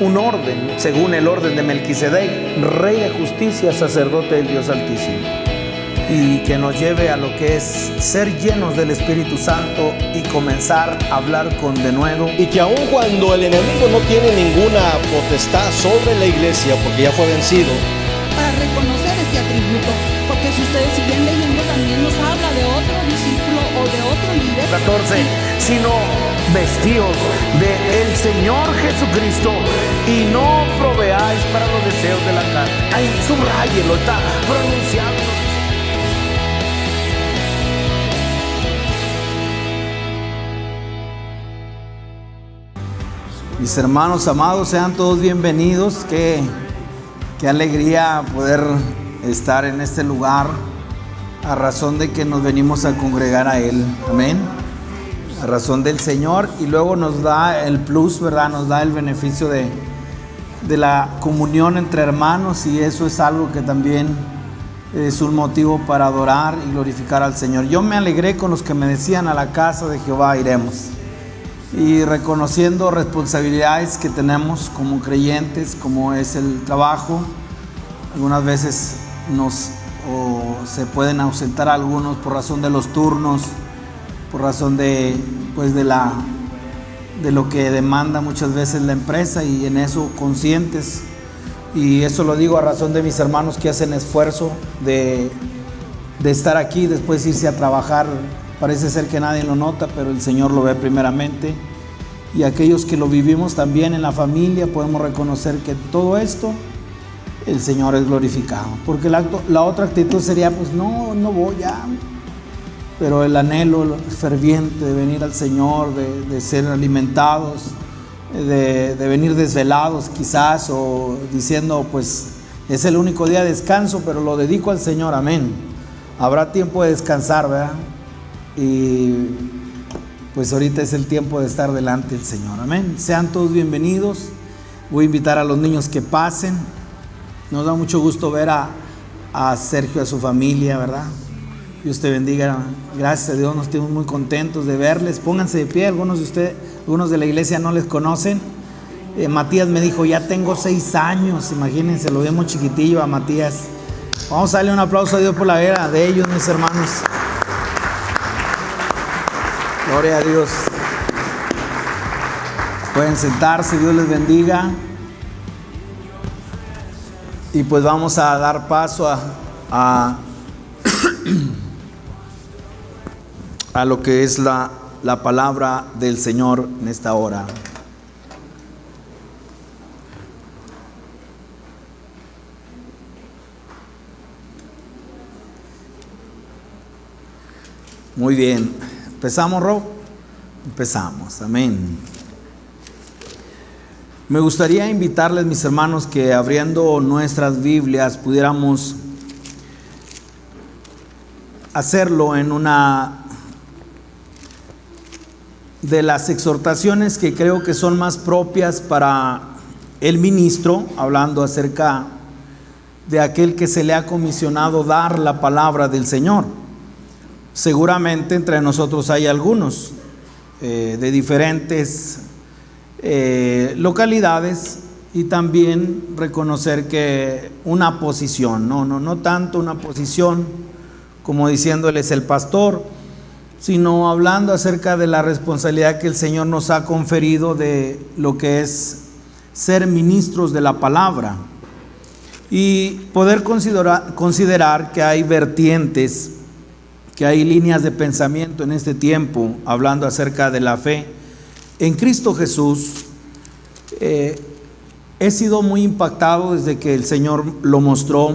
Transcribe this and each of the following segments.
un orden, según el orden de Melquisedec, rey de justicia, sacerdote del Dios Altísimo, y que nos lleve a lo que es ser llenos del Espíritu Santo y comenzar a hablar con denuedo. Y que aun cuando el enemigo no tiene ninguna potestad sobre la iglesia, porque ya fue vencido, para reconocer este atributo, porque si ustedes siguen leyendo también nos habla de otro discípulo o de otro líder. 14, sino vestidos del Señor Jesucristo y no proveáis para los deseos de la carne. Ahí subrayelo, está pronunciado. Mis hermanos amados, sean todos bienvenidos. Qué alegría poder estar en este lugar a razón de que nos venimos a congregar a Él. Amén. A razón del Señor, y luego nos da el plus, ¿verdad? Nos da el beneficio de la comunión entre hermanos, y eso es algo que también es un motivo para adorar y glorificar al Señor. Yo me alegré con los que me decían: a la casa de Jehová iremos. Y reconociendo responsabilidades que tenemos como creyentes, como es el trabajo, algunas veces se pueden ausentar algunos por razón de los turnos, por razón de lo que demanda muchas veces la empresa, y en eso conscientes. Y eso lo digo a razón de mis hermanos que hacen esfuerzo de estar aquí, después irse a trabajar. Parece ser que nadie lo nota, pero el Señor lo ve primeramente. Y aquellos que lo vivimos también en la familia podemos reconocer que todo esto, el Señor es glorificado. Porque la otra actitud sería: pues no voy ya. Pero el anhelo ferviente de venir al Señor, de ser alimentados, de venir desvelados quizás, o diciendo: pues es el único día de descanso, pero lo dedico al Señor. Amén. Habrá tiempo de descansar, ¿verdad? Y pues ahorita es el tiempo de estar delante del Señor. Amén. Sean todos bienvenidos. Voy a invitar a los niños que pasen. Nos da mucho gusto ver a Sergio, a su familia, ¿verdad? Dios te bendiga. Gracias a Dios, nos estamos muy contentos de verles. Pónganse de pie. Algunos de ustedes, algunos de la iglesia no les conocen. Matías me dijo: ya tengo 6 años. Imagínense, lo vemos chiquitillo a Matías. Vamos a darle un aplauso a Dios por la vida de ellos, mis hermanos. Gloria a Dios. Pueden sentarse, Dios les bendiga. Y pues vamos a dar paso a lo que es la palabra del Señor en esta hora. Muy bien. ¿Empezamos, Rob? Empezamos. Amén. Me gustaría invitarles, mis hermanos, que abriendo nuestras Biblias pudiéramos hacerlo en una de las exhortaciones que creo que son más propias para el ministro, hablando acerca de aquel que se le ha comisionado dar la palabra del Señor. Seguramente entre nosotros hay algunos de diferentes localidades, y también reconocer que una posición, no tanto una posición como diciendo él es el pastor, sino hablando acerca de la responsabilidad que el Señor nos ha conferido de lo que es ser ministros de la palabra, y poder considerar que hay vertientes, que hay líneas de pensamiento en este tiempo, hablando acerca de la fe en Cristo Jesús. He sido muy impactado desde que el Señor lo mostró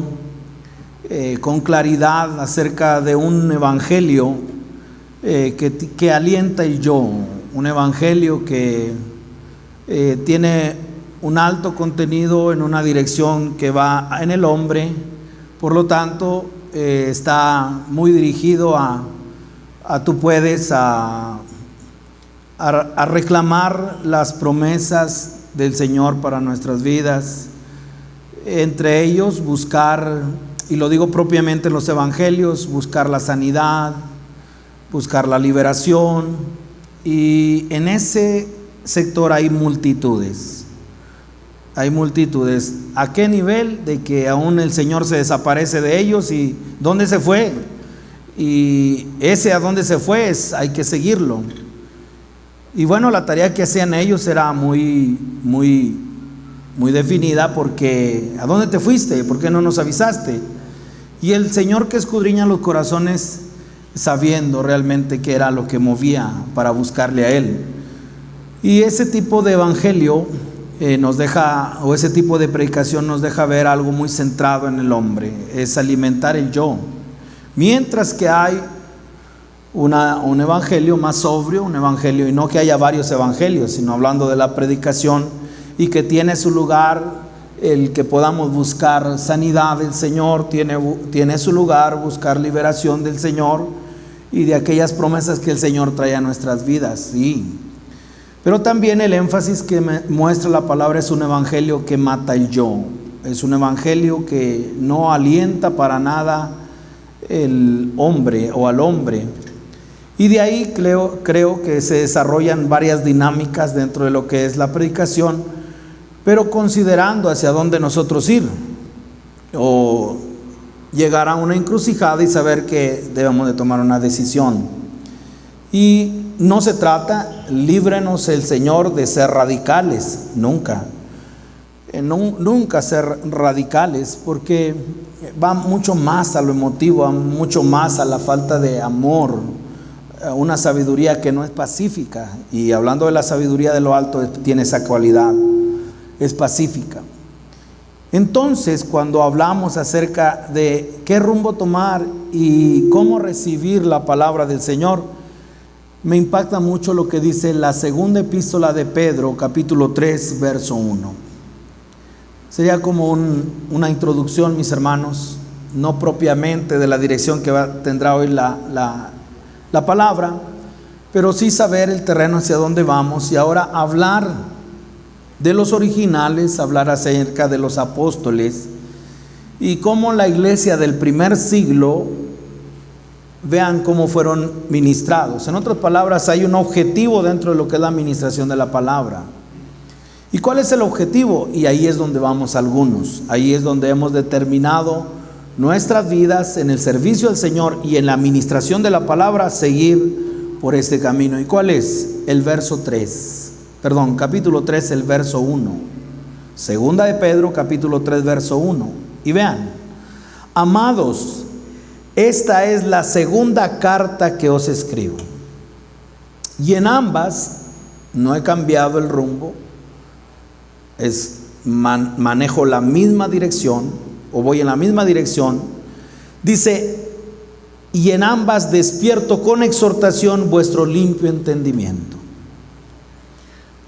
con claridad acerca de un evangelio que alienta el yo, un evangelio que tiene un alto contenido en una dirección que va en el hombre. Por lo tanto, está muy dirigido a tú puedes a reclamar las promesas del Señor para nuestras vidas. Entre ellos buscar, y lo digo propiamente en los evangelios, buscar la sanidad, buscar la liberación, y en ese sector hay multitudes. Hay multitudes. ¿A qué nivel? De que aún el Señor se desaparece de ellos. ¿Y dónde se fue? Y ese a dónde se fue hay que seguirlo. Y bueno, la tarea que hacían ellos era muy definida, porque ¿a dónde te fuiste? ¿Por qué no nos avisaste? Y el Señor, que escudriña los corazones, sabiendo realmente qué era lo que movía para buscarle a Él. Y ese tipo de evangelio nos deja, o ese tipo de predicación nos deja ver algo muy centrado en el hombre, es alimentar el yo. Mientras que hay un evangelio más sobrio, un evangelio, y no que haya varios evangelios, sino hablando de la predicación, y que tiene su lugar el que podamos buscar sanidad del Señor, tiene su lugar buscar liberación del Señor y de aquellas promesas que el Señor trae a nuestras vidas, sí. Pero también el énfasis que muestra la palabra es un evangelio que mata el yo, es un evangelio que no alienta para nada el hombre o al hombre. Y de ahí creo que se desarrollan varias dinámicas dentro de lo que es la predicación, pero considerando hacia dónde nosotros ir, o llegar a una encrucijada y saber que debemos de tomar una decisión. Y no se trata, líbrenos el Señor de ser radicales, nunca ser radicales, porque va mucho más a lo emotivo, va mucho más a la falta de amor, una sabiduría que no es pacífica. Y hablando de la sabiduría de lo alto, tiene esa cualidad, es pacífica. Entonces, cuando hablamos acerca de qué rumbo tomar y cómo recibir la palabra del Señor, me impacta mucho lo que dice la segunda epístola de Pedro, capítulo 3, verso 1. Sería como una introducción, mis hermanos, no propiamente de la dirección que tendrá hoy la palabra, pero sí saber el terreno hacia dónde vamos, y ahora hablar de los originales, hablar acerca de los apóstoles y cómo la iglesia del primer siglo, vean cómo fueron ministrados. En otras palabras, hay un objetivo dentro de lo que es la administración de la palabra. ¿Y cuál es el objetivo? Y ahí es donde vamos algunos. Ahí es donde hemos determinado nuestras vidas en el servicio al Señor y en la administración de la palabra, seguir por este camino. ¿Y cuál es? El verso 3. Capítulo 3, el verso 1. Segunda de Pedro, capítulo 3, verso 1. Y vean: amados, esta es la segunda carta que os escribo, y en ambas no he cambiado el rumbo, manejo la misma dirección, o voy en la misma dirección. Dice: y en ambas despierto con exhortación vuestro limpio entendimiento.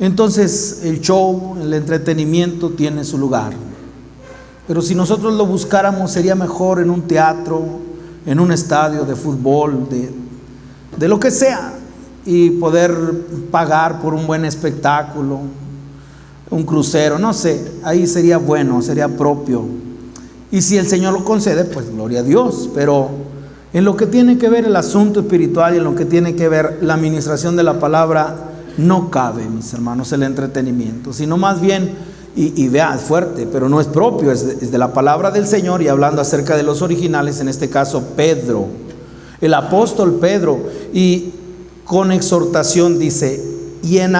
Entonces el show, el entretenimiento tiene su lugar, pero si nosotros lo buscáramos, sería mejor en un teatro, en un estadio de fútbol, de lo que sea, y poder pagar por un buen espectáculo, un crucero, no sé, ahí sería bueno, sería propio. Y si el Señor lo concede, pues gloria a Dios. Pero en lo que tiene que ver el asunto espiritual y en lo que tiene que ver la administración de la palabra, no cabe, mis hermanos, el entretenimiento, sino más bien, y vea, es fuerte, pero no es propio, es de la palabra del Señor. Y hablando acerca de los originales, en este caso Pedro, el apóstol Pedro, y con exhortación dice: y en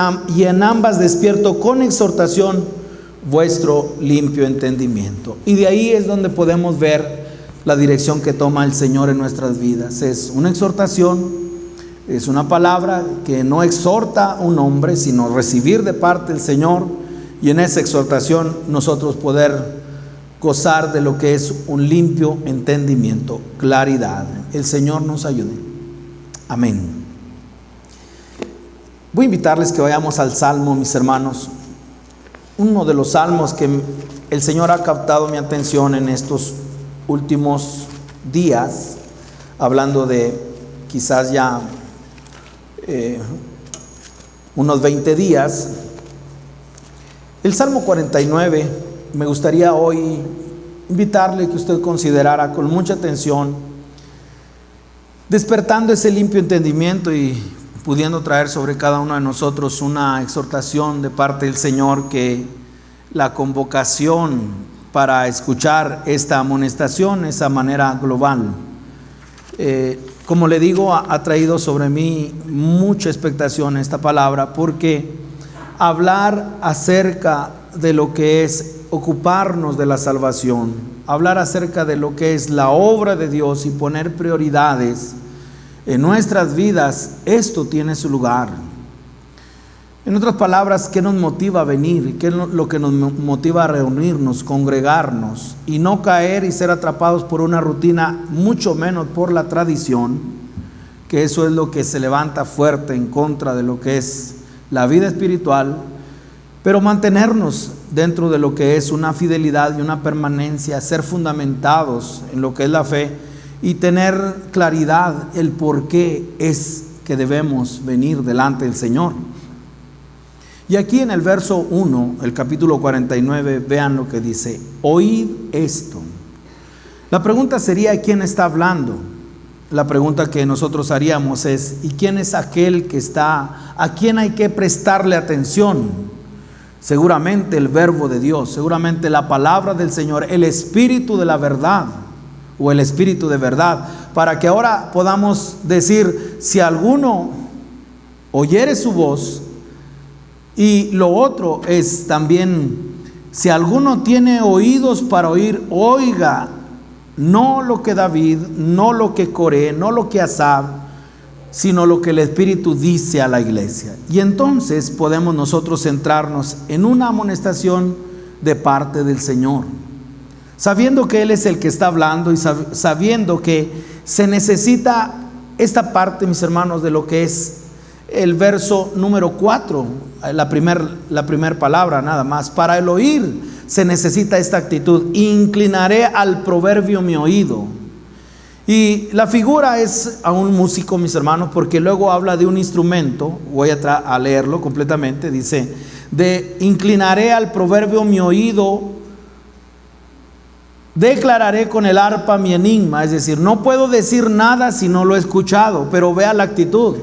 ambas despierto con exhortación vuestro limpio entendimiento. Y de ahí es donde podemos ver la dirección que toma el Señor en nuestras vidas. Es una exhortación, es una palabra que no exhorta a un hombre, sino recibir de parte del Señor, y en esa exhortación nosotros poder gozar de lo que es un limpio entendimiento, claridad. El Señor nos ayude. Amén. Voy a invitarles que vayamos al Salmo, mis hermanos. Uno de los salmos que el Señor ha captado mi atención en estos últimos días, hablando de quizás ya unos 20 días. El Salmo 49, me gustaría hoy invitarle que usted considerara con mucha atención, despertando ese limpio entendimiento y pudiendo traer sobre cada uno de nosotros una exhortación de parte del Señor, que la convocación para escuchar esta amonestación, esa manera global. Como le digo, ha traído sobre mí mucha expectación esta palabra, porque hablar acerca de lo que es ocuparnos de la salvación, hablar acerca de lo que es la obra de Dios y poner prioridades en nuestras vidas, esto tiene su lugar. En otras palabras, ¿qué nos motiva a venir? ¿Qué es lo que nos motiva a reunirnos, congregarnos y no caer y ser atrapados por una rutina, mucho menos por la tradición? Que eso es lo que se levanta fuerte en contra de lo que es la vida espiritual, pero mantenernos dentro de lo que es una fidelidad y una permanencia, ser fundamentados en lo que es la fe y tener claridad el por qué es que debemos venir delante del Señor. Y aquí en el verso 1, el capítulo 49, vean lo que dice: oíd esto. La pregunta sería: ¿quién está hablando? La pregunta que nosotros haríamos es: ¿y quién es aquel que está, a quién hay que prestarle atención? Seguramente el verbo de Dios, seguramente la palabra del Señor, el Espíritu de la verdad o el Espíritu de verdad, para que ahora podamos decir: si alguno oyere su voz. Y lo otro es también: si alguno tiene oídos para oír, oiga, no lo que David, no lo que Coré, no lo que Asaf, sino lo que el Espíritu dice a la iglesia. Y entonces podemos nosotros centrarnos en una amonestación de parte del Señor, sabiendo que Él es el que está hablando y sabiendo que se necesita esta parte, mis hermanos, de lo que es el verso número 4, la primer palabra nada más. Para el oír se necesita esta actitud: inclinaré al proverbio mi oído. Y la figura es a un músico, mis hermanos, porque luego habla de un instrumento. Voy a leerlo completamente. Dice: de inclinaré al proverbio mi oído, declararé con el arpa mi enigma. Es decir, no puedo decir nada si no lo he escuchado. Pero vea la actitud.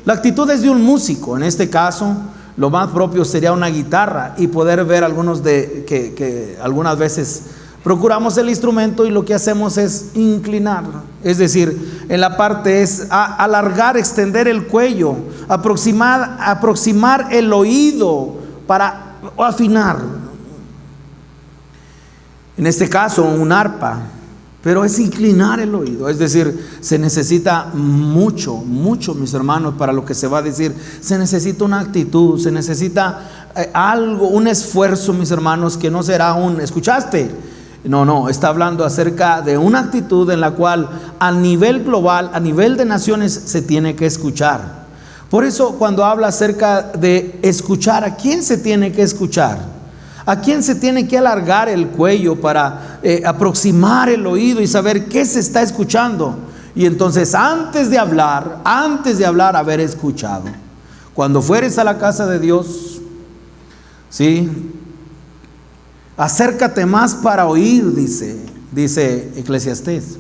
La actitud es de un músico. En este caso, lo más propio sería una guitarra, y poder ver algunos que algunas veces procuramos el instrumento y lo que hacemos es inclinar. Es decir, en la parte es alargar, extender el cuello, aproximar el oído para afinar. En este caso, un arpa. Pero es inclinar el oído, es decir, se necesita mucho, mis hermanos, para lo que se va a decir. Se necesita una actitud, se necesita algo, un esfuerzo, mis hermanos, que no será un ¿escuchaste? No, está hablando acerca de una actitud en la cual a nivel global, a nivel de naciones, se tiene que escuchar. Por eso, cuando habla acerca de escuchar, ¿a quién se tiene que escuchar? ¿A quién se tiene que alargar el cuello para aproximar el oído y saber qué se está escuchando? Y entonces, antes de hablar, haber escuchado. Cuando fueres a la casa de Dios, ¿sí?, acércate más para oír, dice Eclesiastés.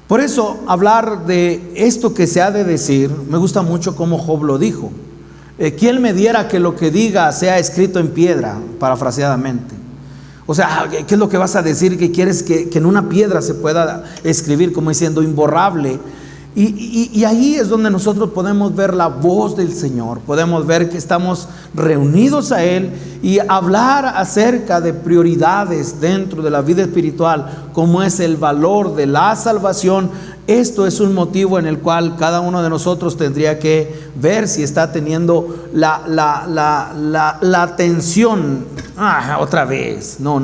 Por eso, hablar de esto que se ha de decir, me gusta mucho como Job lo dijo. ¿Quién me diera que lo que diga sea escrito en piedra? Parafraseadamente. O sea, ¿qué es lo que vas a decir? Que quieres que en una piedra se pueda escribir, como diciendo, imborrable. Y ahí es donde nosotros podemos ver la voz del Señor. Podemos ver que estamos reunidos a Él y hablar acerca de prioridades dentro de la vida espiritual, como es el valor de la salvación. Esto es un motivo en el cual cada uno de nosotros tendría que ver si está teniendo la atención. Otra vez. No.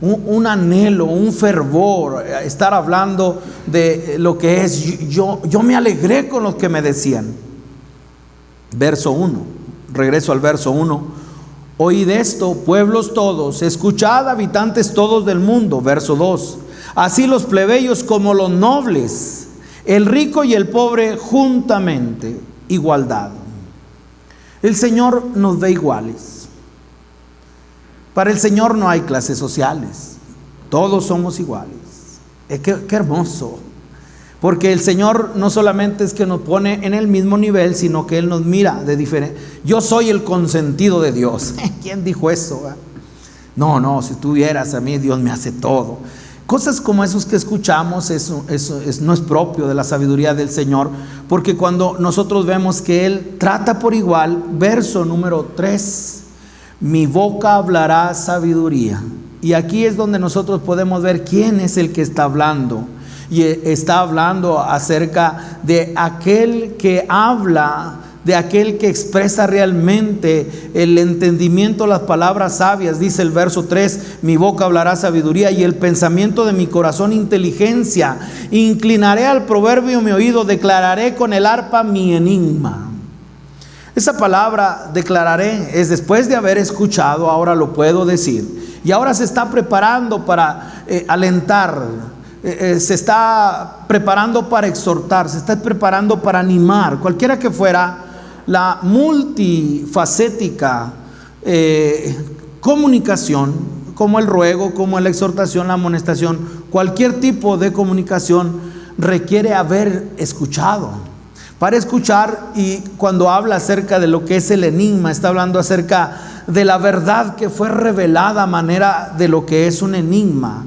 Un anhelo, un fervor, estar hablando de lo que es. Yo me alegré con lo que me decían. Verso 1, regreso al verso 1. Oíd esto, pueblos todos, escuchad, habitantes todos del mundo. Verso 2. Así los plebeyos como los nobles, el rico y el pobre juntamente, igualdad. El Señor nos ve iguales. Para el Señor no hay clases sociales, todos somos iguales. Qué hermoso, porque el Señor no solamente es que nos pone en el mismo nivel, sino que Él nos mira de diferente. Yo soy el consentido de Dios. ¿Quién dijo eso? No, si tú vieras a mí, Dios me hace todo. Cosas como esos que escuchamos, eso no es propio de la sabiduría del Señor, porque cuando nosotros vemos que Él trata por igual, verso número 3, mi boca hablará sabiduría. Y aquí es donde nosotros podemos ver quién es el que está hablando. Y está hablando acerca de aquel que habla, de aquel que expresa realmente el entendimiento, las palabras sabias. Dice el verso 3, mi boca hablará sabiduría y el pensamiento de mi corazón inteligencia. Inclinaré al proverbio mi oído, declararé con el arpa mi enigma. Esa palabra declararé es después de haber escuchado, ahora lo puedo decir. Y ahora se está preparando para alentar. Se está preparando para exhortar, se está preparando para animar, cualquiera que fuera la multifacética comunicación, como el ruego, como la exhortación, la amonestación, cualquier tipo de comunicación requiere haber escuchado. Para escuchar, y cuando habla acerca de lo que es el enigma, está hablando acerca de la verdad que fue revelada a manera de lo que es un enigma.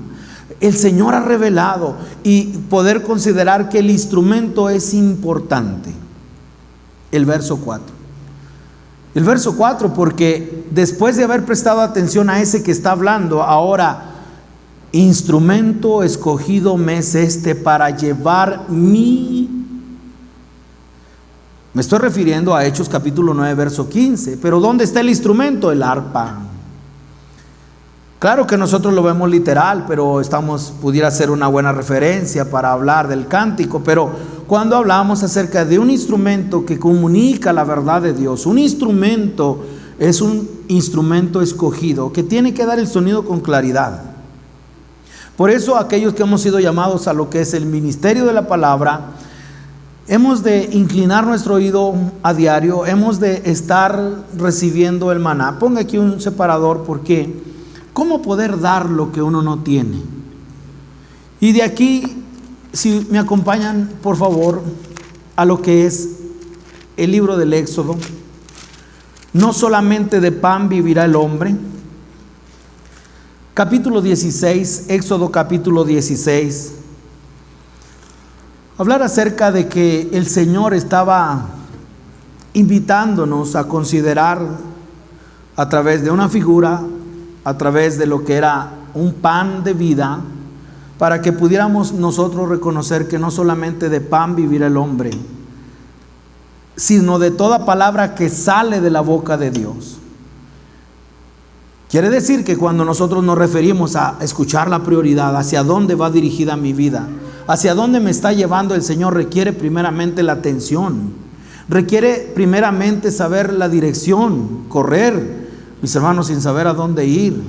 El Señor ha revelado, y poder considerar que el instrumento es importante. El verso 4. El verso 4, porque después de haber prestado atención a ese que está hablando, ahora, instrumento escogido me es este para llevar me estoy refiriendo a Hechos capítulo 9, verso 15. Pero ¿dónde está el instrumento? El arpa. Claro que nosotros lo vemos literal, pero pudiera ser una buena referencia para hablar del cántico. Pero cuando hablamos acerca de un instrumento que comunica la verdad de Dios, un instrumento es un instrumento escogido que tiene que dar el sonido con claridad. Por eso aquellos que hemos sido llamados a lo que es el ministerio de la palabra, hemos de inclinar nuestro oído a diario, hemos de estar recibiendo el maná. Ponga aquí un separador, porque ¿cómo poder dar lo que uno no tiene? Y de aquí, si me acompañan, por favor, a lo que es el libro del Éxodo. No solamente de pan vivirá el hombre. Capítulo 16, Éxodo capítulo 16. Hablar acerca de que el Señor estaba invitándonos a considerar a través de una figura, a través de lo que era un pan de vida, para que pudiéramos nosotros reconocer que no solamente de pan vivirá el hombre, sino de toda palabra que sale de la boca de Dios. Quiere decir que cuando nosotros nos referimos a escuchar la prioridad, hacia dónde va dirigida mi vida, hacia dónde me está llevando el Señor, requiere primeramente la atención, requiere primeramente saber la dirección, correr, mis hermanos, sin saber a dónde ir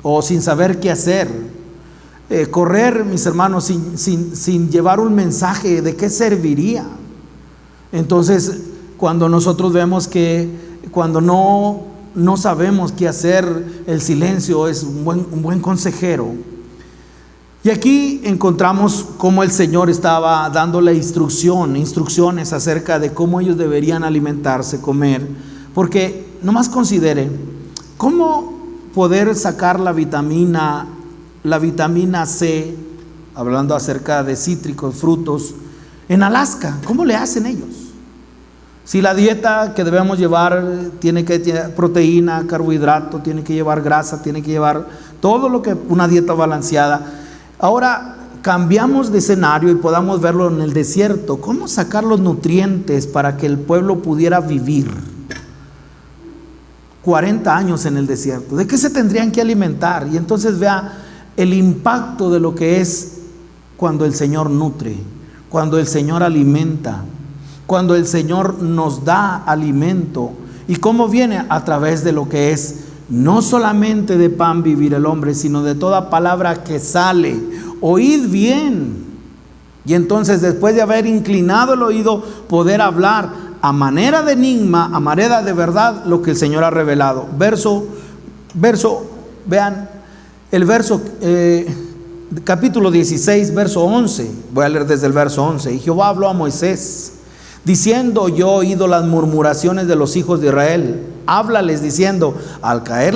o sin saber qué hacer, correr, mis hermanos, sin llevar un mensaje, ¿de qué serviría? Entonces, cuando nosotros vemos que cuando no sabemos qué hacer, el silencio es un buen consejero. Y aquí encontramos cómo el Señor estaba dándole instrucciones acerca de cómo ellos deberían alimentarse, comer, porque nomás considere cómo poder sacar la vitamina C, hablando acerca de cítricos, frutos, en Alaska. ¿Cómo le hacen ellos? Si la dieta que debemos llevar tiene que tener proteína, carbohidrato, tiene que llevar grasa, tiene que llevar todo lo que una dieta balanceada. Ahora cambiamos de escenario y podamos verlo en el desierto. ¿Cómo sacar los nutrientes para que el pueblo pudiera vivir 40 años en el desierto? ¿De qué se tendrían que alimentar? Y entonces vea el impacto de lo que es cuando el Señor nutre, cuando el Señor alimenta, cuando el Señor nos da alimento. ¿Y cómo viene? A través de lo que es no solamente de pan vivir el hombre, sino de toda palabra que sale. Oíd bien. Y entonces, después de haber inclinado el oído, poder hablar a manera de enigma, a manera de verdad, lo que el Señor ha revelado. Vean el verso, capítulo 16, verso 11. Voy a leer desde el verso 11. Y Jehová habló a Moisés, diciendo: yo he oído las murmuraciones de los hijos de Israel. Háblales diciendo: al caer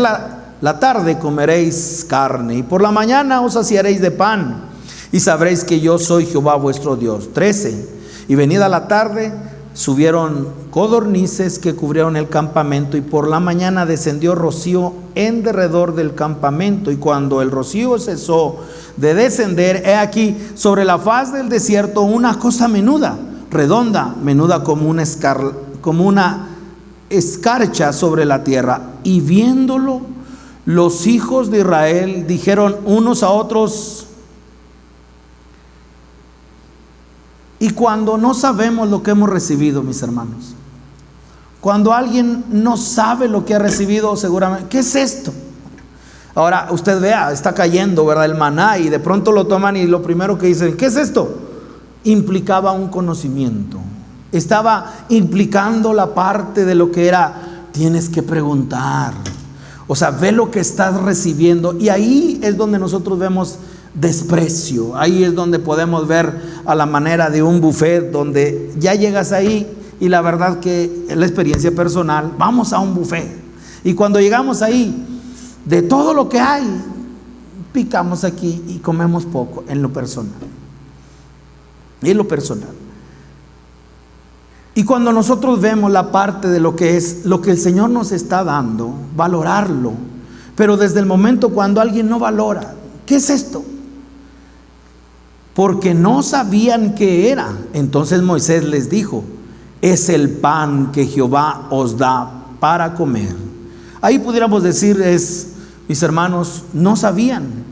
la tarde comeréis carne, y por la mañana os saciaréis de pan, y sabréis que yo soy Jehová vuestro Dios. 13. Y venida la tarde, subieron codornices que cubrieron el campamento, y por la mañana descendió rocío en derredor del campamento. Y cuando el rocío cesó de descender, he aquí sobre la faz del desierto una cosa menuda, redonda, menuda como una escarcha sobre la tierra. Y viéndolo, los hijos de Israel dijeron unos a otros. Y cuando no sabemos lo que hemos recibido, mis hermanos, cuando alguien no sabe lo que ha recibido, seguramente, ¿qué es esto? Ahora usted vea, está cayendo, ¿verdad?, el maná, y de pronto lo toman y lo primero que dicen, ¿qué es esto? Implicaba un conocimiento, estaba implicando la parte de lo que era, tienes que preguntar, o sea, ve lo que estás recibiendo. Y ahí es donde nosotros vemos desprecio, ahí es donde podemos ver a la manera de un buffet, donde ya llegas ahí y la verdad que es la experiencia personal, vamos a un buffet y cuando llegamos ahí, de todo lo que hay, picamos aquí y comemos poco en lo personal. Y cuando nosotros vemos la parte de lo que es lo que el Señor nos está dando, valorarlo, pero desde el momento cuando alguien no valora, ¿qué es esto? Porque no sabían qué era. Entonces Moisés les dijo, es el pan que Jehová os da para comer. Ahí pudiéramos decir, mis hermanos, no sabían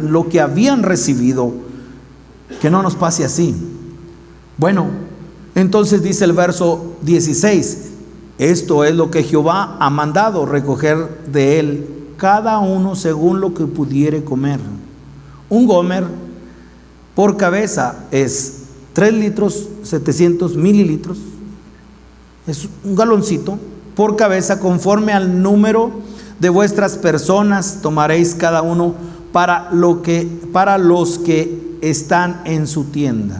lo que habían recibido. Que no nos pase así. Bueno, entonces dice el verso 16, esto es lo que Jehová ha mandado, recoger de él cada uno según lo que pudiere comer. Un gomer por cabeza es 3 litros 700 mililitros, es un galoncito por cabeza, conforme al número de vuestras personas tomaréis cada uno para los que están en su tienda.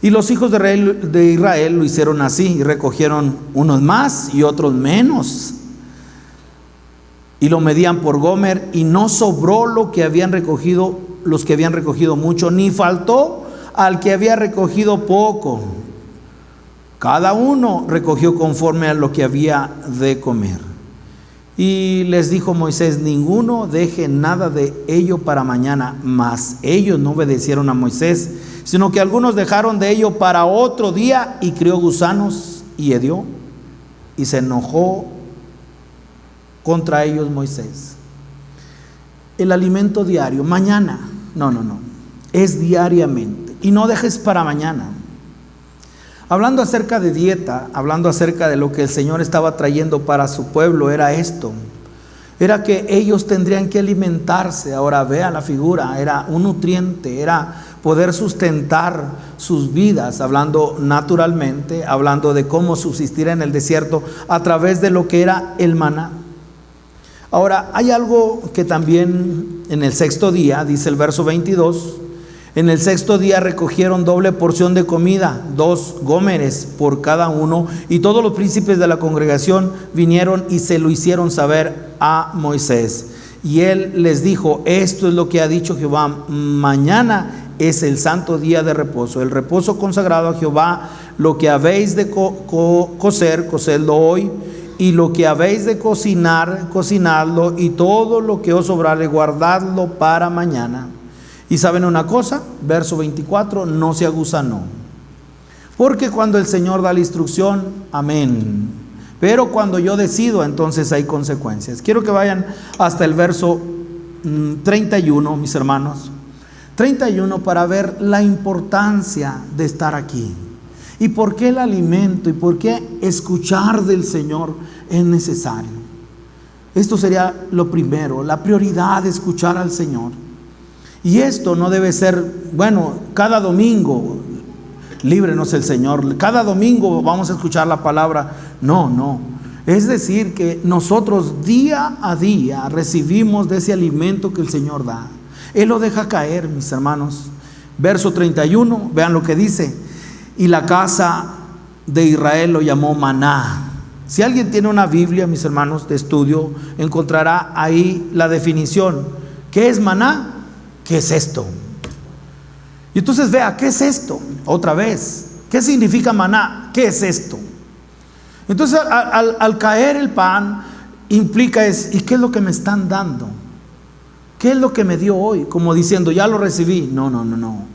Y los hijos de Israel lo hicieron así, y recogieron unos más y otros menos, y lo medían por gomer, y no sobró lo que habían recogido, los que habían recogido mucho, ni faltó al que había recogido poco. Cada uno recogió conforme a lo que había de comer. Y les dijo Moisés, ninguno deje nada de ello para mañana. Mas ellos no obedecieron a Moisés, sino que algunos dejaron de ello para otro día, y crió gusanos y hedió, y se enojó contra ellos Moisés. El alimento diario, mañana, no, es diariamente, y no dejes para mañana. Hablando acerca de dieta, hablando acerca de lo que el Señor estaba trayendo para su pueblo, era esto, era que ellos tendrían que alimentarse. Ahora vea la figura, era un nutriente, era poder sustentar sus vidas, hablando naturalmente, hablando de cómo subsistir en el desierto a través de lo que era el maná. Ahora, hay algo que también en el 6º día, dice el verso 22, en el 6º día recogieron doble porción de comida, 2 gómeres por cada uno, y todos los príncipes de la congregación vinieron y se lo hicieron saber a Moisés. Y él les dijo, esto es lo que ha dicho Jehová, mañana es el santo día de reposo, el reposo consagrado a Jehová. Lo que habéis de cocer, cocedlo hoy, y lo que habéis de cocinar, cocinadlo, y todo lo que os sobrare, guardadlo para mañana. Y saben una cosa, verso 24, no se agusanó, porque cuando el Señor da la instrucción, amén, pero cuando yo decido, entonces hay consecuencias. Quiero que vayan hasta el verso 31, mis hermanos, 31, para ver la importancia de estar aquí, y por qué el alimento, y por qué escuchar del Señor es necesario. Esto sería lo primero, la prioridad de escuchar al Señor. Y esto no debe ser, bueno, cada domingo, líbrenos el Señor, cada domingo vamos a escuchar la palabra. No. Es decir, que nosotros día a día recibimos de ese alimento que el Señor da. Él lo deja caer, mis hermanos. Verso 31, vean lo que dice. Y la casa de Israel lo llamó maná. Si alguien tiene una Biblia, mis hermanos, de estudio, encontrará ahí la definición. ¿Qué es maná? ¿Qué es esto? Y entonces vea, ¿qué es esto? Otra vez, ¿qué significa maná? ¿Qué es esto? Entonces al caer el pan implica ¿y qué es lo que me están dando? ¿Qué es lo que me dio hoy? Como diciendo, ya lo recibí. No.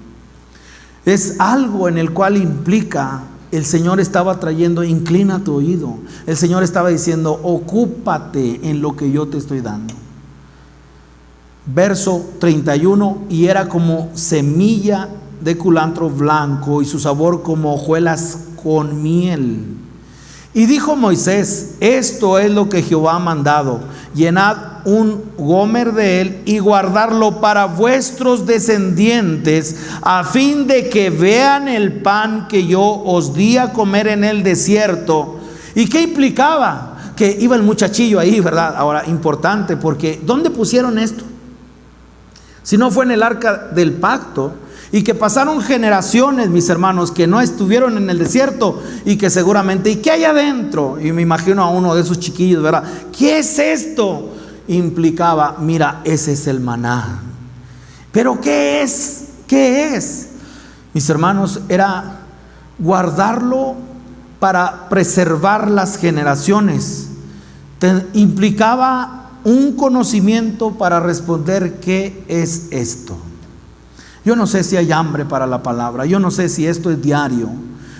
Es algo en el cual implica, el Señor estaba trayendo, inclina tu oído. El Señor estaba diciendo, ocúpate en lo que yo te estoy dando. Verso 31, y era como semilla de culantro blanco y su sabor como hojuelas con miel. Y dijo Moisés, esto es lo que Jehová ha mandado, llenad un gomer de él y guardarlo para vuestros descendientes, a fin de que vean el pan que yo os di a comer en el desierto. ¿Y qué implicaba? Que iba el muchachillo ahí, ¿verdad? Ahora, importante, porque ¿dónde pusieron esto? Si no fue en el arca del pacto, y que pasaron generaciones, mis hermanos, que no estuvieron en el desierto, y que seguramente, ¿y qué hay adentro? Y me imagino a uno de esos chiquillos, ¿verdad? ¿Qué es esto? Implicaba, mira, ese es el maná. ¿Pero qué es? ¿Qué es? Mis hermanos, era guardarlo para preservar las generaciones. Implicaba un conocimiento para responder qué es esto. Yo no sé si hay hambre para la palabra, yo no sé si esto es diario,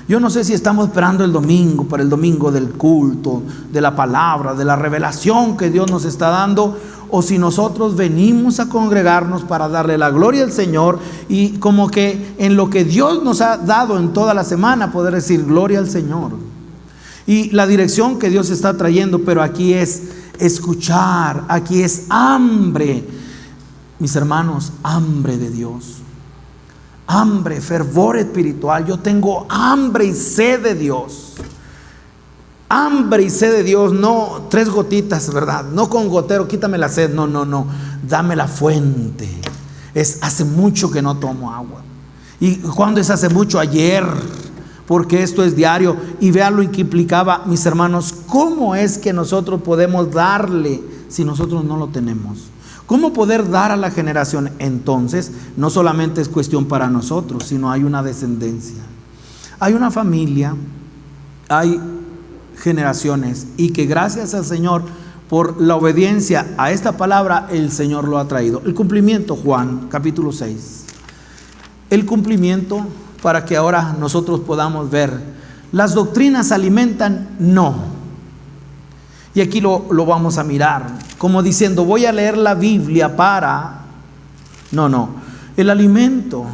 yo no sé si estamos esperando el domingo, para el domingo del culto, de la palabra, de la revelación que Dios nos está dando, o si nosotros venimos a congregarnos para darle la gloria al Señor y como que en lo que Dios nos ha dado en toda la semana poder decir gloria al Señor. Y la dirección que Dios está trayendo, pero aquí es escuchar, aquí es hambre, mis hermanos, hambre de Dios, hambre, fervor espiritual. Yo tengo hambre y sed de Dios, hambre y sed de Dios, no 3 gotitas, ¿verdad? No con gotero, quítame la sed, no, dame la fuente. Hace mucho que no tomo agua. ¿Y cuándo es hace mucho? Ayer, porque esto es diario. Y vean lo que implicaba, mis hermanos, cómo es que nosotros podemos darle si nosotros no lo tenemos. ¿Cómo poder dar a la generación? Entonces, no solamente es cuestión para nosotros, sino hay una descendencia. Hay una familia, hay generaciones, y que gracias al Señor por la obediencia a esta palabra, el Señor lo ha traído. El cumplimiento, Juan, capítulo 6. El cumplimiento para que ahora nosotros podamos ver. ¿Las doctrinas alimentan? No. Y aquí lo vamos a mirar, como diciendo, voy a leer la Biblia para... No. El alimento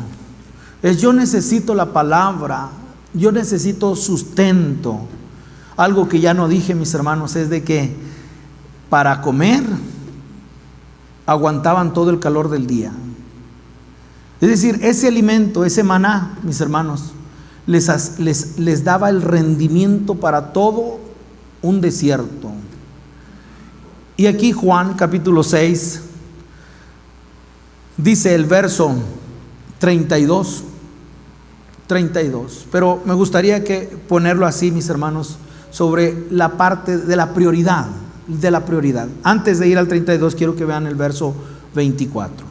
es yo necesito la palabra, yo necesito sustento. Algo que ya no dije, mis hermanos, es de que para comer aguantaban todo el calor del día. Es decir, ese alimento, ese maná, mis hermanos, les daba el rendimiento para todo un desierto. Y aquí Juan capítulo 6 dice el verso 32, pero me gustaría que ponerlo así, mis hermanos, sobre la parte de la prioridad, Antes de ir al 32, quiero que vean el verso 24.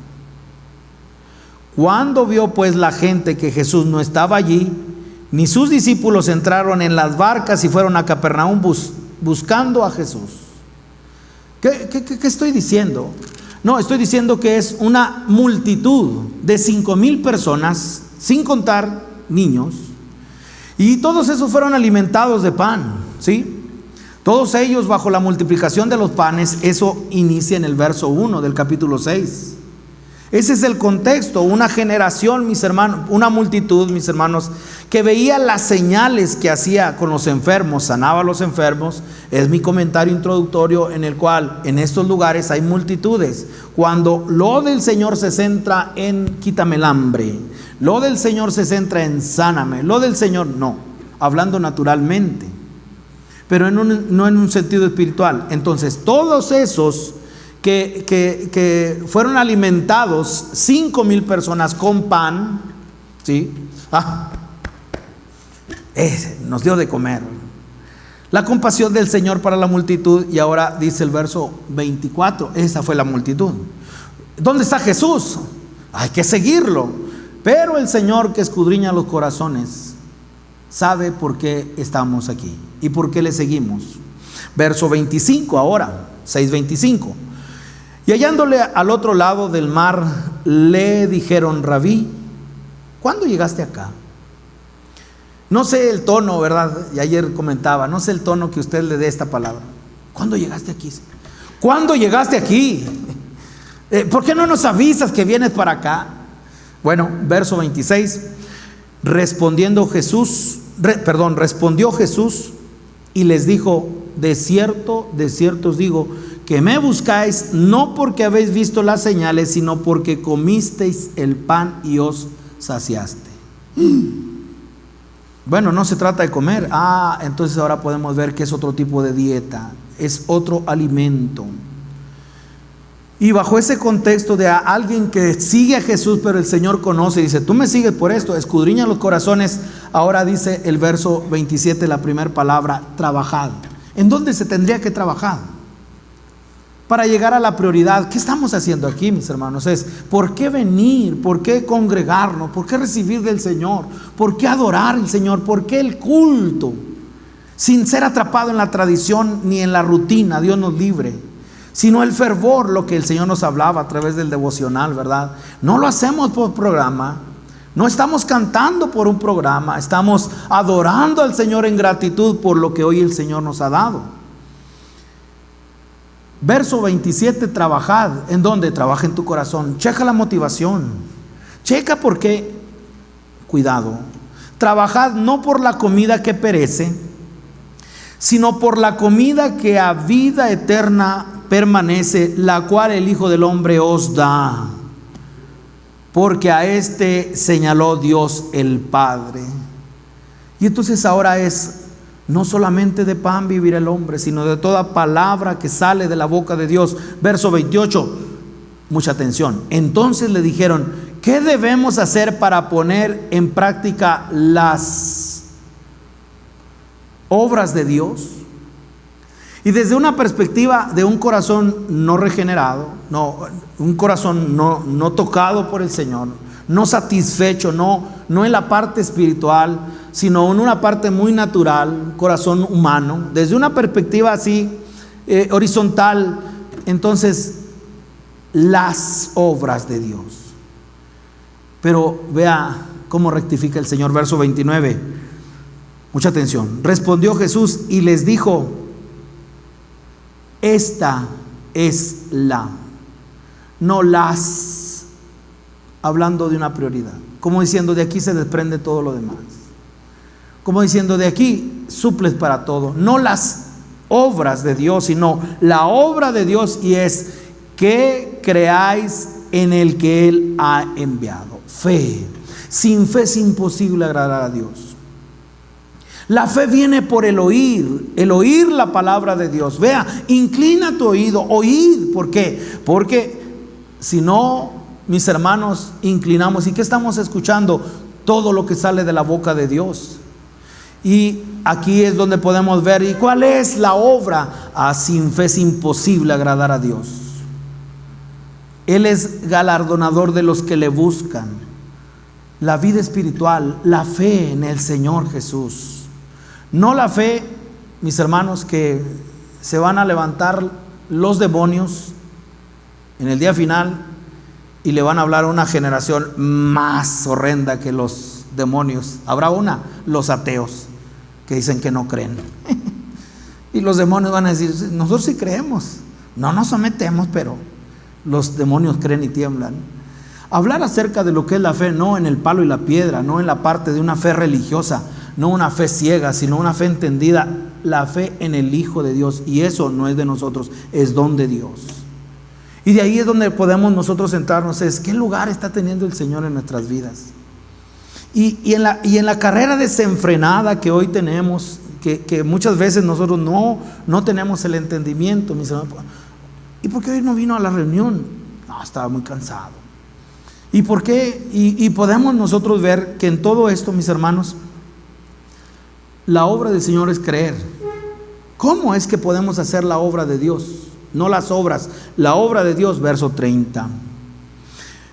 Cuando vio pues la gente que Jesús no estaba allí, ni sus discípulos, entraron en las barcas y fueron a Capernaum buscando a Jesús. ¿Qué estoy diciendo? No, estoy diciendo que es una multitud de 5,000 personas, sin contar niños, y todos esos fueron alimentados de pan, ¿sí? Todos ellos bajo la multiplicación de los panes. Eso inicia en el verso 1 del capítulo 6. Ese es el contexto, una generación, mis hermanos, una multitud, mis hermanos, que veía las señales que hacía con los enfermos, sanaba a los enfermos. Es mi comentario introductorio, en el cual en estos lugares hay multitudes. Cuando lo del Señor se centra en quítame el hambre, lo del Señor se centra en sáname, lo del Señor no, hablando naturalmente, pero no en un sentido espiritual. Entonces todos esos que fueron alimentados, 5,000 personas con pan, ¿sí? Nos dio de comer. La compasión del Señor para la multitud. Y ahora dice el verso 24, esa fue la multitud. ¿Dónde está Jesús? Hay que seguirlo. Pero el Señor, que escudriña los corazones, sabe por qué estamos aquí y por qué le seguimos. Verso 25 ahora, 6:25. Y hallándole al otro lado del mar, le dijeron: Rabí, ¿cuándo llegaste acá? No sé el tono, ¿verdad? Y ayer comentaba, no sé el tono que usted le dé a esta palabra. ¿Cuándo llegaste aquí? ¿Cuándo llegaste aquí? ¿Por qué no nos avisas que vienes para acá? Bueno, verso 26. Respondió Jesús y les dijo: de cierto os digo, que me buscáis no porque habéis visto las señales, sino porque comisteis el pan y os saciaste. Bueno, no se trata de comer. Entonces ahora podemos ver que es otro tipo de dieta, es otro alimento. Y bajo ese contexto de alguien que sigue a Jesús, pero el Señor conoce, dice: tú me sigues por esto, escudriña los corazones. Ahora dice el verso 27, la primera palabra: trabajad. ¿En dónde se tendría que trabajar? Para llegar a la prioridad. ¿Qué estamos haciendo aquí, mis hermanos? Es ¿por qué venir? ¿Por qué congregarnos? ¿Por qué recibir del Señor? ¿Por qué adorar al Señor? ¿Por qué el culto? Sin ser atrapado en la tradición ni en la rutina, Dios nos libre, sino el fervor, lo que el Señor nos hablaba a través del devocional, ¿verdad? No lo hacemos por programa, no estamos cantando por un programa, estamos adorando al Señor en gratitud por lo que hoy el Señor nos ha dado. Verso 27, trabajad. ¿En dónde? Trabaja en tu corazón. Checa la motivación. Checa por qué. Cuidado. Trabajad no por la comida que perece, sino por la comida que a vida eterna permanece, la cual el Hijo del Hombre os da. Porque a este señaló Dios el Padre. Y entonces ahora es: no solamente de pan vivirá el hombre, sino de toda palabra que sale de la boca de Dios. Verso 28, mucha atención. Entonces le dijeron: ¿qué debemos hacer para poner en práctica las obras de Dios? Y desde una perspectiva de un corazón no regenerado, un corazón no tocado por el Señor, no satisfecho, no en la parte espiritual, sino en una parte muy natural, corazón humano, desde una perspectiva así horizontal. Entonces, las obras de Dios. Pero vea cómo rectifica el Señor. Verso 29, mucha atención. Respondió Jesús y les dijo: esta es no las, hablando de una prioridad, como diciendo: de aquí se desprende todo lo demás, como diciendo: de aquí suples para todo. No las obras de Dios, sino la obra de Dios, y es que creáis en el que Él ha enviado. Fe. Sin fe es imposible agradar a Dios. La fe viene por el oír la palabra de Dios. Vea, inclina tu oído, oíd. ¿Por qué? Porque si no, mis hermanos, inclinamos. ¿Y qué estamos escuchando? Todo lo que sale de la boca de Dios. Y aquí es donde podemos ver, ¿y cuál es la obra? Sin fe es imposible agradar a Dios. Él es galardonador de los que le buscan. La vida espiritual, la fe en el Señor Jesús. No la fe, mis hermanos, que se van a levantar los demonios en el día final y le van a hablar a una generación más horrenda que los demonios. Habrá los ateos, que dicen que no creen. Y los demonios van a decir: nosotros sí creemos, no nos sometemos, pero los demonios creen y tiemblan. Hablar acerca de lo que es la fe, no en el palo y la piedra, no en la parte de una fe religiosa, no una fe ciega, sino una fe entendida, la fe en el Hijo de Dios. Y eso no es de nosotros, es don de Dios. Y de ahí es donde podemos nosotros centrarnos, es ¿qué lugar está teniendo el Señor en nuestras vidas? Y en la carrera desenfrenada que hoy tenemos, que muchas veces nosotros no tenemos el entendimiento, mis hermanos. ¿Y por qué hoy no vino a la reunión? No, estaba muy cansado. ¿Y por qué? Y podemos nosotros ver que en todo esto, mis hermanos, la obra del Señor es creer. ¿Cómo es que podemos hacer la obra de Dios? No las obras, la obra de Dios, verso 30.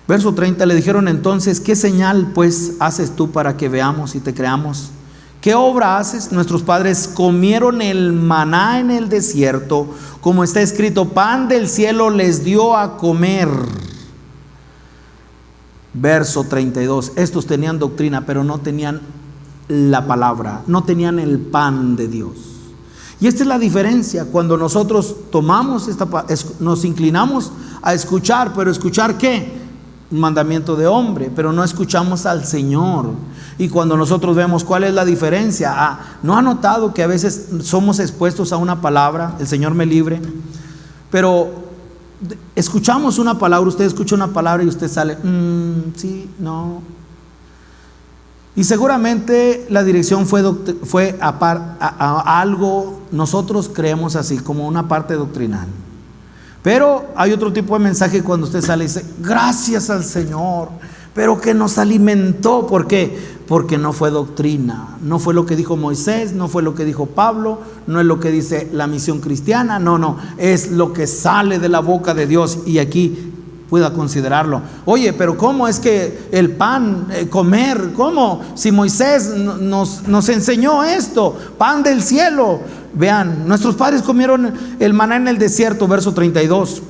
Verso 30, le dijeron entonces: ¿qué señal pues haces tú para que veamos y te creamos? ¿Qué obra haces? Nuestros padres comieron el maná en el desierto, como está escrito, pan del cielo les dio a comer. Verso 32, estos tenían doctrina, pero no tenían la palabra, no tenían el pan de Dios. Y esta es la diferencia cuando nosotros tomamos nos inclinamos a escuchar, pero ¿escuchar qué? Un mandamiento de hombre, pero no escuchamos al Señor. Y cuando nosotros vemos cuál es la diferencia, ¿no ha notado que a veces somos expuestos a una palabra? El Señor me libre, pero escuchamos una palabra, usted escucha una palabra y usted sale, sí, no. Y seguramente la dirección fue a algo, nosotros creemos así, como una parte doctrinal. Pero hay otro tipo de mensaje cuando usted sale y dice, gracias al Señor, pero que nos alimentó. ¿Por qué? Porque no fue doctrina, no fue lo que dijo Moisés, no fue lo que dijo Pablo, no es lo que dice la misión cristiana, no, es lo que sale de la boca de Dios. Y aquí pueda considerarlo. Oye, pero ¿cómo es que el pan, comer? ¿Cómo? Si Moisés nos enseñó esto, pan del cielo. Vean, nuestros padres comieron el maná en el desierto, verso 32.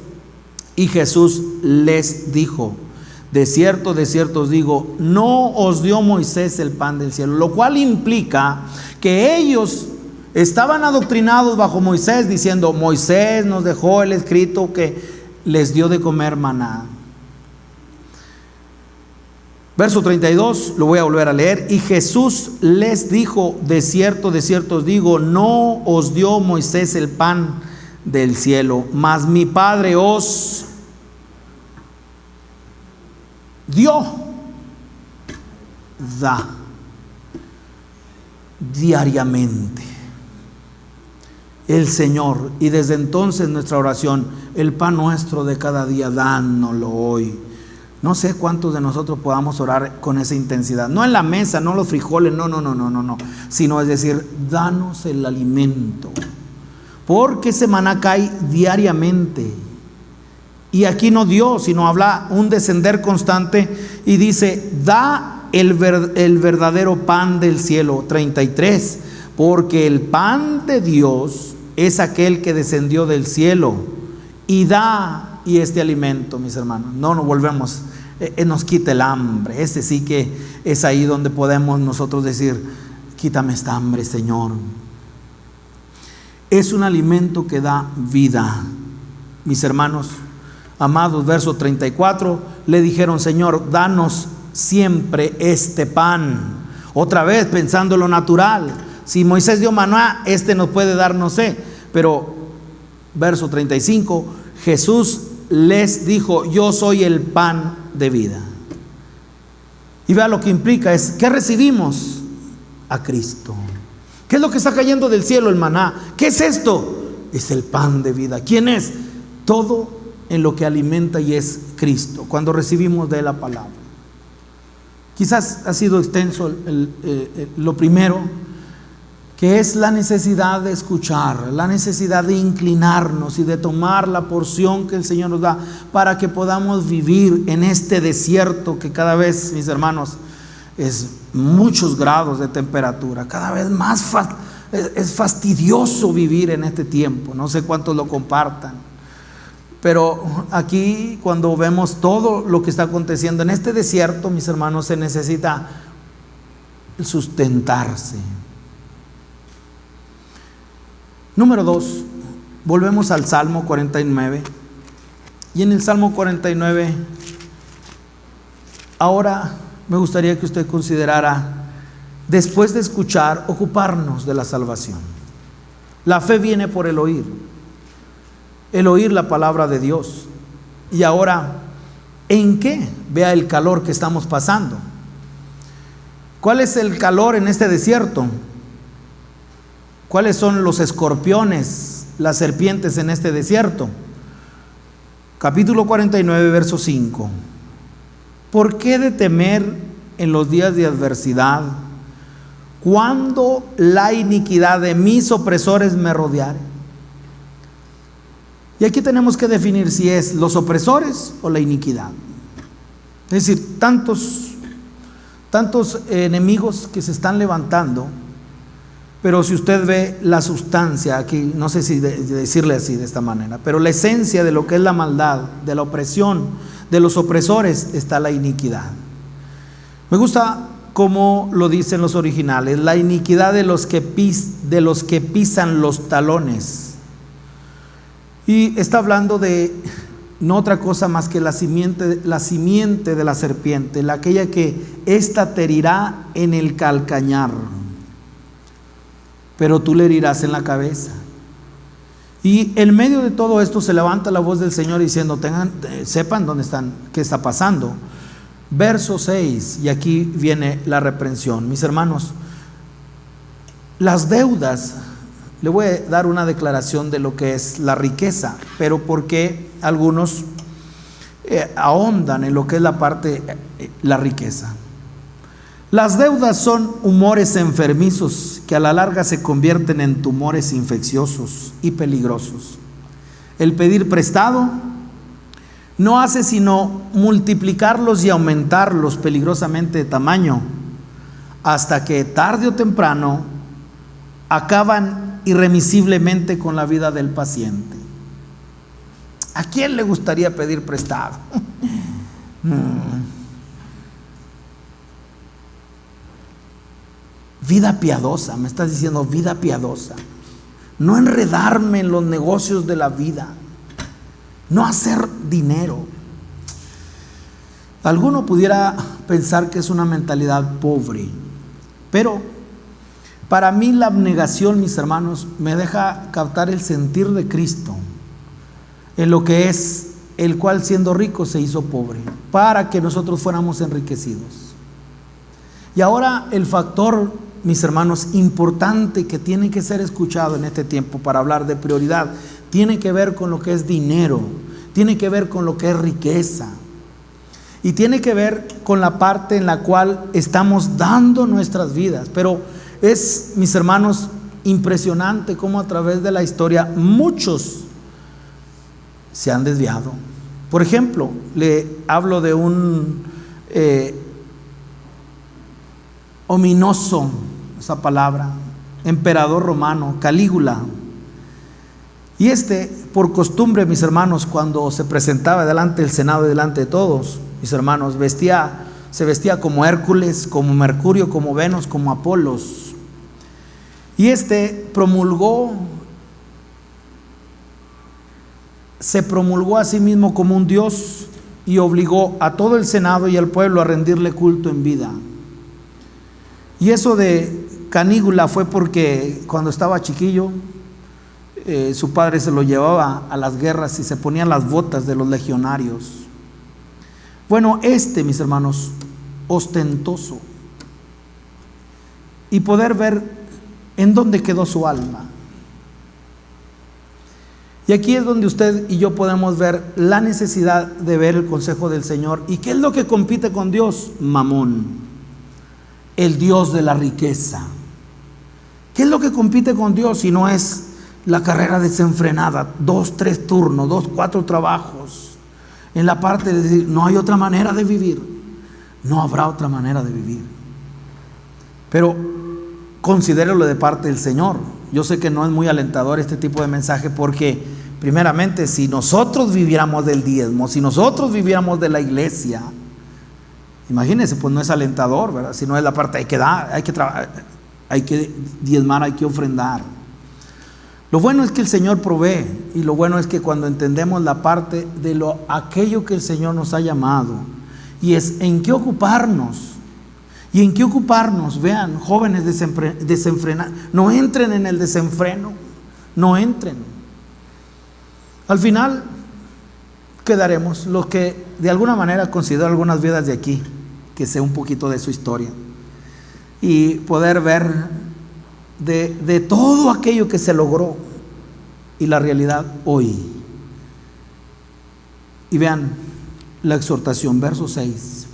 Y Jesús les dijo: de cierto os digo, no os dio Moisés el pan del cielo. Lo cual implica que ellos estaban adoctrinados bajo Moisés, diciendo, Moisés nos dejó el escrito que les dio de comer maná. Verso 32, lo voy a volver a leer. Y Jesús les dijo, de cierto os digo, no os dio Moisés el pan del cielo, mas mi Padre os da diariamente el Señor. Y desde entonces nuestra oración, el pan nuestro de cada día, dánoslo hoy. No sé cuántos de nosotros podamos orar con esa intensidad, no en la mesa, no los frijoles, no, sino es decir, danos el alimento, porque ese maná cae diariamente. Y aquí no dio, sino habla un descender constante y dice, da el verdadero pan del cielo. 33, porque el pan de Dios es aquel que descendió del cielo y da, y este alimento, mis hermanos, no nos volvemos, nos quita el hambre. Este sí que es ahí donde podemos nosotros decir, quítame esta hambre, Señor. Es un alimento que da vida. Mis hermanos amados, verso 34, le dijeron, Señor, danos siempre este pan. Otra vez pensando en lo natural, si Moisés dio maná, nos puede dar, no sé. Pero verso 35, Jesús les dijo, yo soy el pan de vida. Y vea lo que implica, es ¿qué recibimos? A Cristo. ¿Qué es lo que está cayendo del cielo? El maná. ¿Qué es esto? Es el pan de vida. ¿Quién es? Todo en lo que alimenta, y es Cristo, cuando recibimos de la palabra. Quizás ha sido extenso lo primero, que es la necesidad de escuchar, la necesidad de inclinarnos y de tomar la porción que el Señor nos da para que podamos vivir en este desierto que cada vez, mis hermanos, es muchos grados de temperatura, cada vez más es fastidioso vivir en este tiempo. No sé cuántos lo compartan, pero aquí cuando vemos todo lo que está aconteciendo en este desierto, mis hermanos, se necesita sustentarse. Número 2, volvemos al Salmo 49. Y en el Salmo 49, ahora me gustaría que usted considerara, después de escuchar, ocuparnos de la salvación. La fe viene por el oír la palabra de Dios. Y ahora, ¿en qué? Vea el calor que estamos pasando. ¿Cuál es el calor en este desierto? ¿Cuáles son los escorpiones, las serpientes en este desierto? Capítulo 49, verso 5. ¿Por qué de temer en los días de adversidad, cuando la iniquidad de mis opresores me rodeare. Y aquí tenemos que definir si es los opresores o la iniquidad. Es decir, tantos enemigos que se están levantando, pero si usted ve la sustancia aquí, no sé si decirle así de esta manera, pero la esencia de lo que es la maldad, de la opresión, de los opresores, está la iniquidad. Me gusta cómo lo dicen los originales: la iniquidad de los que pisan los talones. Y está hablando de no otra cosa más que la simiente de la serpiente, aquella que ésta te herirá en el calcañar, pero tú le herirás en la cabeza. Y en medio de todo esto se levanta la voz del Señor diciendo: sepan dónde están, qué está pasando. Verso 6, y aquí viene la reprensión. Mis hermanos, las deudas, le voy a dar una declaración de lo que es la riqueza, pero porque algunos ahondan en lo que es la parte, la riqueza. Las deudas son humores enfermizos que a la larga se convierten en tumores infecciosos y peligrosos. El pedir prestado no hace sino multiplicarlos y aumentarlos peligrosamente de tamaño, hasta que tarde o temprano acaban irremisiblemente con la vida del paciente. ¿A quién le gustaría pedir prestado? Vida piadosa, me estás diciendo vida piadosa. No enredarme en los negocios de la vida, no hacer dinero. Alguno pudiera pensar que es una mentalidad pobre, pero para mí la abnegación, mis hermanos, me deja captar el sentir de Cristo en lo que es el cual, siendo rico, se hizo pobre para que nosotros fuéramos enriquecidos. Y ahora el factor, mis hermanos, importante que tiene que ser escuchado en este tiempo para hablar de prioridad, tiene que ver con lo que es dinero, tiene que ver con lo que es riqueza, y tiene que ver con la parte en la cual estamos dando nuestras vidas. Pero es, mis hermanos, impresionante cómo a través de la historia muchos se han desviado. Por ejemplo, le hablo de un ominoso, esa palabra, emperador romano, Calígula. Y por costumbre, mis hermanos, cuando se presentaba delante del Senado y delante de todos, mis hermanos, se vestía como Hércules, como Mercurio, como Venus, como Apolos. Y se promulgó a sí mismo como un dios y obligó a todo el Senado y al pueblo a rendirle culto en vida. Y eso de Canígula fue porque cuando estaba chiquillo, su padre se lo llevaba a las guerras y se ponían las botas de los legionarios. Bueno, mis hermanos, ostentoso, y poder ver en dónde quedó su alma. Y aquí es donde usted y yo podemos ver la necesidad de ver el consejo del Señor. ¿Y qué es lo que compite con Dios? Mamón, el Dios de la riqueza. ¿Qué es lo que compite con Dios si no es la carrera desenfrenada? 2, 3 turnos, 2, 4 trabajos. En la parte de decir, no hay otra manera de vivir. No habrá otra manera de vivir. Pero considérelo de parte del Señor. Yo sé que no es muy alentador este tipo de mensaje, porque primeramente, si nosotros viviéramos del diezmo, si nosotros viviéramos de la iglesia, imagínense, pues no es alentador, ¿verdad? Si no es la parte, hay que dar, hay que trabajar, hay que diezmar, hay que ofrendar. Lo bueno es que el Señor provee, y lo bueno es que cuando entendemos la parte de aquello que el Señor nos ha llamado, y es en qué ocuparnos. ¿Y en qué ocuparnos? Vean, jóvenes desenfrenados, no entren en el desenfreno, no entren. Al final quedaremos los que de alguna manera considero algunas vidas de aquí, que sé un poquito de su historia, y poder ver de todo aquello que se logró y la realidad hoy. Y vean la exhortación, verso 6.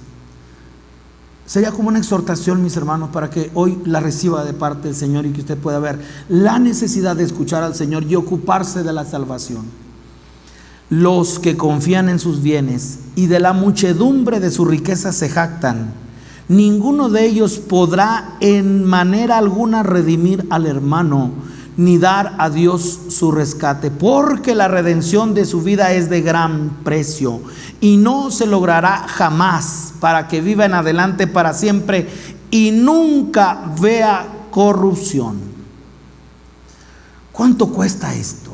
Sería como una exhortación, mis hermanos, para que hoy la reciba de parte del Señor y que usted pueda ver la necesidad de escuchar al Señor y ocuparse de la salvación. Los que confían en sus bienes y de la muchedumbre de su riqueza se jactan, ninguno de ellos podrá en manera alguna redimir al hermano, ni dar a Dios su rescate, porque la redención de su vida es de gran precio y no se logrará jamás, para que viva en adelante para siempre y nunca vea corrupción. ¿Cuánto cuesta esto?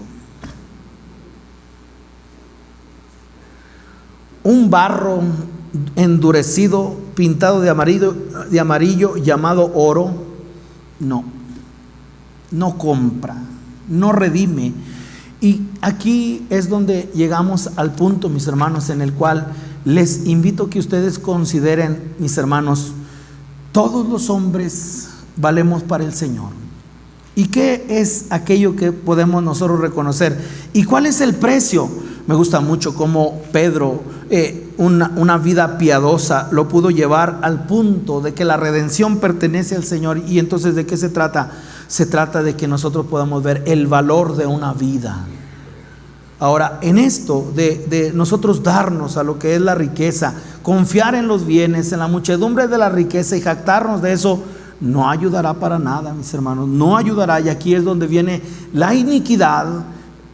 Un barro endurecido, pintado de amarillo, llamado oro, no compra, no redime. Y aquí es donde llegamos al punto, mis hermanos, en el cual les invito que ustedes consideren, mis hermanos, todos los hombres valemos para el Señor. ¿Y qué es aquello que podemos nosotros reconocer? ¿Y cuál es el precio? Me gusta mucho cómo Pedro, una vida piadosa, lo pudo llevar al punto de que la redención pertenece al Señor. Y entonces, ¿de qué se trata? Se trata de que nosotros podamos ver el valor de una vida. Ahora, en esto de nosotros darnos a lo que es la riqueza, confiar en los bienes, en la muchedumbre de la riqueza y jactarnos de eso, no ayudará para nada, mis hermanos, no ayudará. Y aquí es donde viene la iniquidad.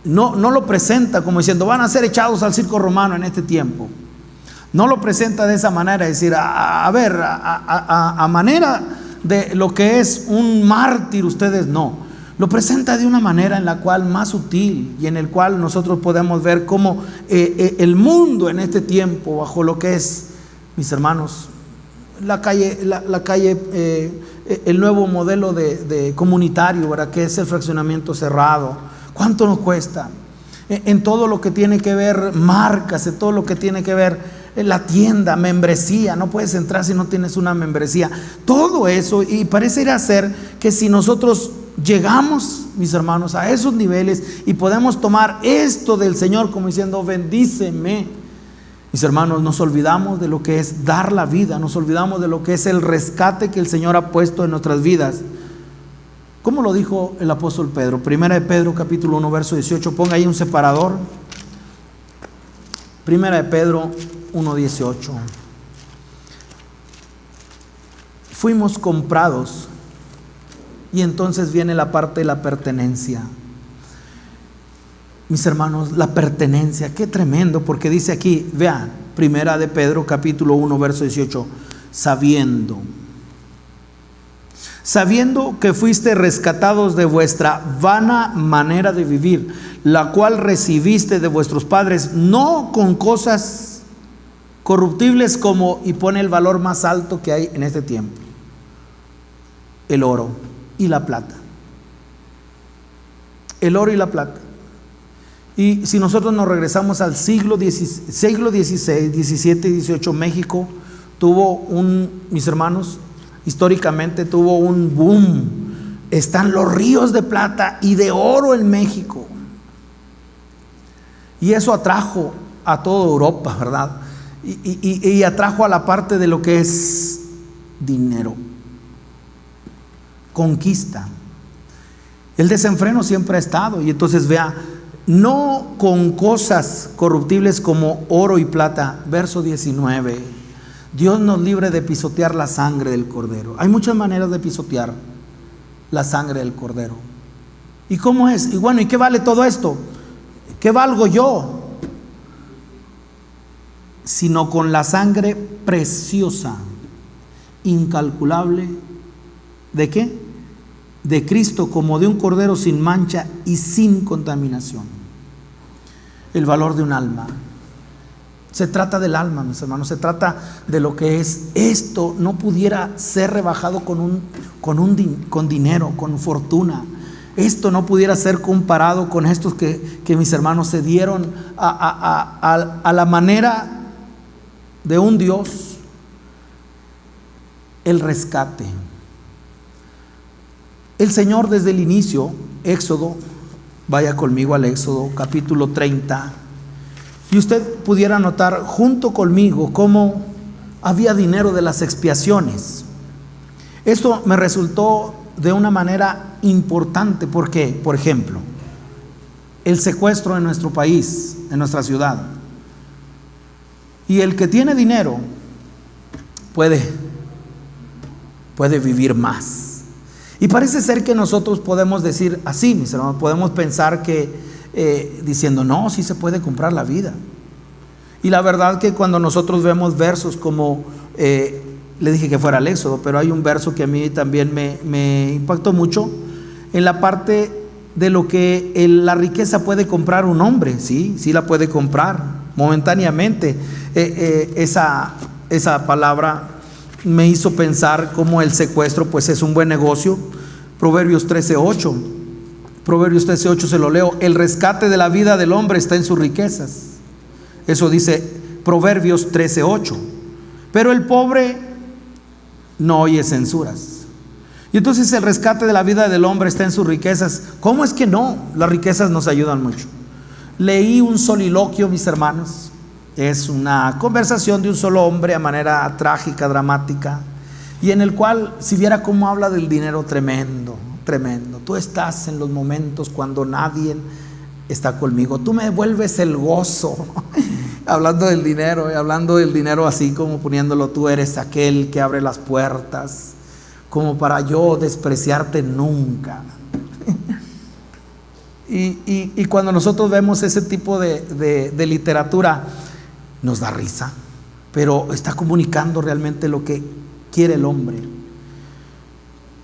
No lo presenta como diciendo van a ser echados al circo romano en este tiempo. No lo presenta de esa manera, es decir, a manera de lo que es un mártir, ustedes no. Lo presenta de una manera en la cual más sutil y en el cual nosotros podemos ver cómo el mundo en este tiempo, bajo lo que es, mis hermanos, la calle, el nuevo modelo de comunitario, ¿verdad? Que es el fraccionamiento cerrado. ¿Cuánto nos cuesta? En todo lo que tiene que ver marcas, en todo lo que tiene que ver la tienda, membresía, no puedes entrar si no tienes una membresía. Todo eso, y pareciera ser que si nosotros llegamos, mis hermanos, a esos niveles y podemos tomar esto del Señor como diciendo bendíceme, mis hermanos, nos olvidamos de lo que es dar la vida, nos olvidamos de lo que es el rescate que el Señor ha puesto en nuestras vidas. ¿Cómo lo dijo el apóstol Pedro? Primera de Pedro capítulo 1 verso 18, ponga ahí un separador. Primera de Pedro 1:18. Fuimos comprados. Y entonces viene la parte de la pertenencia. Mis hermanos, la pertenencia, qué tremendo, porque dice aquí, vean, Primera de Pedro capítulo 1 verso 18, sabiendo que fuiste rescatados de vuestra vana manera de vivir, la cual recibiste de vuestros padres, no con cosas corruptibles como, y pone el valor más alto que hay en este tiempo, el oro y la plata. El oro y la plata. Y si nosotros nos regresamos al siglo XVI, XVII y XVIII, México tuvo mis hermanos, históricamente tuvo un boom. Están los ríos de plata y de oro en México. Y eso atrajo a toda Europa, ¿verdad? Y atrajo a la parte de lo que es dinero, conquista. El desenfreno siempre ha estado. Y entonces vea, no con cosas corruptibles como oro y plata. Verso 19, Dios nos libre de pisotear la sangre del cordero. Hay muchas maneras de pisotear la sangre del cordero. ¿Y cómo es? Y bueno, ¿y qué vale todo esto? ¿Qué valgo yo? Sino con la sangre preciosa, incalculable, ¿de qué? De Cristo, como de un cordero sin mancha y sin contaminación. El valor de un alma. Se trata del alma, mis hermanos, se trata de lo que es. Esto no pudiera ser rebajado con dinero, con fortuna. Esto no pudiera ser comparado con estos que mis hermanos se dieron a la manera de un Dios, el rescate. El Señor desde el inicio, Éxodo, vaya conmigo al Éxodo capítulo 30, y usted pudiera notar junto conmigo cómo había dinero de las expiaciones. Esto me resultó de una manera importante porque, por ejemplo, el secuestro en nuestro país, en nuestra ciudad, y el que tiene dinero puede vivir más. Y parece ser que nosotros podemos decir así, mis hermanos, podemos pensar que diciendo, no, sí se puede comprar la vida. Y la verdad que cuando nosotros vemos versos como, le dije que fuera el Éxodo, pero hay un verso que a mí también me impactó mucho, en la parte de lo que la riqueza puede comprar un hombre. Sí la puede comprar momentáneamente. Esa palabra me hizo pensar cómo el secuestro pues es un buen negocio. Proverbios 13:8 se lo leo: el rescate de la vida del hombre está en sus riquezas. Eso dice Proverbios 13:8. Pero el pobre no oye censuras. Y entonces el rescate de la vida del hombre está en sus riquezas. ¿Cómo es que no? Las riquezas nos ayudan mucho. Leí un soliloquio, mis hermanos. Es una conversación de un solo hombre a manera trágica, dramática, y en el cual, si viera cómo habla del dinero, tremendo, tremendo. Tú estás en los momentos cuando nadie está conmigo, tú me devuelves el gozo. Hablando del dinero así como poniéndolo, tú eres aquel que abre las puertas, como para yo despreciarte nunca. Y cuando nosotros vemos ese tipo de literatura, nos da risa, pero está comunicando realmente lo que quiere el hombre.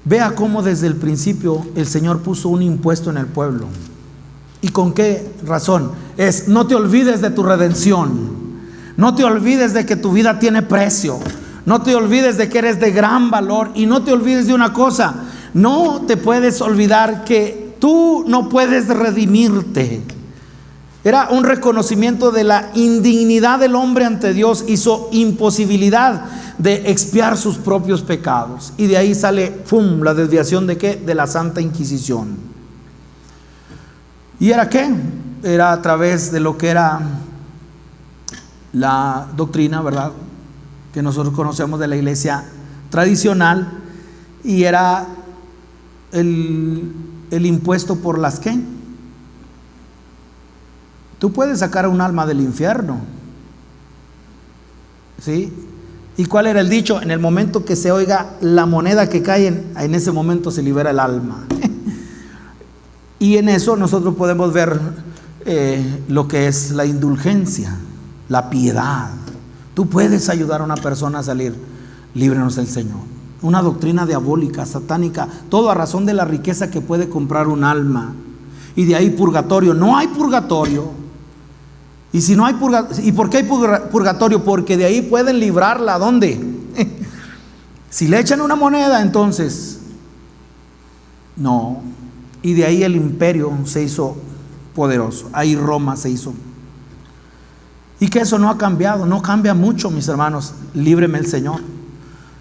Vea cómo desde el principio el Señor puso un impuesto en el pueblo. ¿Y con qué razón? Es: no te olvides de tu redención, no te olvides de que tu vida tiene precio, no te olvides de que eres de gran valor, y no te olvides de una cosa: no te puedes olvidar que tú no puedes redimirte. Era un reconocimiento de la indignidad del hombre ante Dios y su imposibilidad de expiar sus propios pecados. Y de ahí sale, ¡pum!, la desviación ¿de qué? De la Santa Inquisición. ¿Y era qué? Era a través de lo que era la doctrina, ¿verdad?, que nosotros conocemos de la iglesia tradicional, y era el impuesto por las ¿qué? Tú puedes sacar a un alma del infierno, ¿sí? ¿Y cuál era el dicho? En el momento que se oiga la moneda que cae, en ese momento se libera el alma. Y en eso nosotros podemos ver lo que es la indulgencia, la piedad. Tú puedes ayudar a una persona a salir. Líbranos el Señor. Una doctrina diabólica, satánica, todo a razón de la riqueza que puede comprar un alma. Y de ahí purgatorio. No hay purgatorio. Y si no hay purgatorio, ¿y por qué hay purgatorio? Porque de ahí pueden librarla. ¿A dónde? Si le echan una moneda, entonces no. Y de ahí el imperio se hizo poderoso. Ahí Roma se hizo. Y que eso no ha cambiado, no cambia mucho, mis hermanos. Líbreme el Señor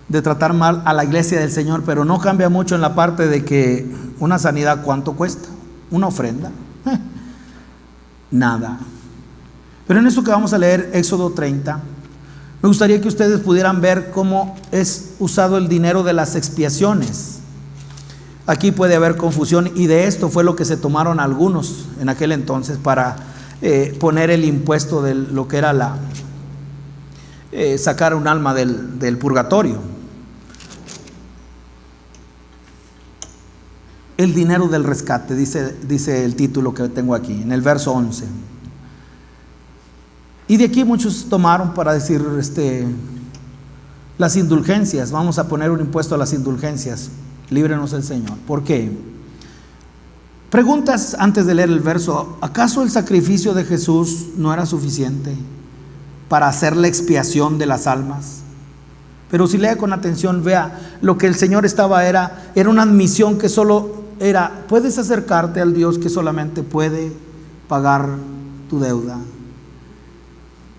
de tratar mal a la iglesia del Señor, pero no cambia mucho en la parte de que una sanidad, ¿cuánto cuesta? Una ofrenda, nada. Pero en esto que vamos a leer, Éxodo 30, me gustaría que ustedes pudieran ver cómo es usado el dinero de las expiaciones. Aquí puede haber confusión, y de esto fue lo que se tomaron algunos en aquel entonces para poner el impuesto de lo que era sacar un alma del purgatorio. El dinero del rescate, dice el título que tengo aquí, en el verso 11. Y de aquí muchos tomaron para decir las indulgencias. Vamos a poner un impuesto a las indulgencias. Líbrenos el Señor. ¿Por qué? Preguntas antes de leer el verso. ¿Acaso el sacrificio de Jesús no era suficiente para hacer la expiación de las almas? Pero si lee con atención, vea, lo que el Señor era una admisión que solo era: puedes acercarte al Dios que solamente puede pagar tu deuda.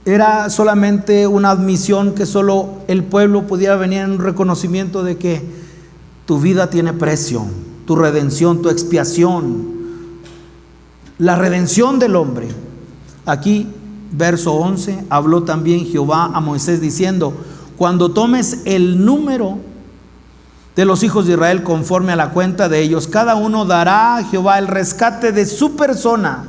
Era solamente una admisión que solo el pueblo pudiera venir en un reconocimiento de que tu vida tiene precio, tu redención, tu expiación, la redención del hombre. Aquí, verso 11, habló también Jehová a Moisés diciendo: cuando tomes el número de los hijos de Israel conforme a la cuenta de ellos, cada uno dará a Jehová el rescate de su persona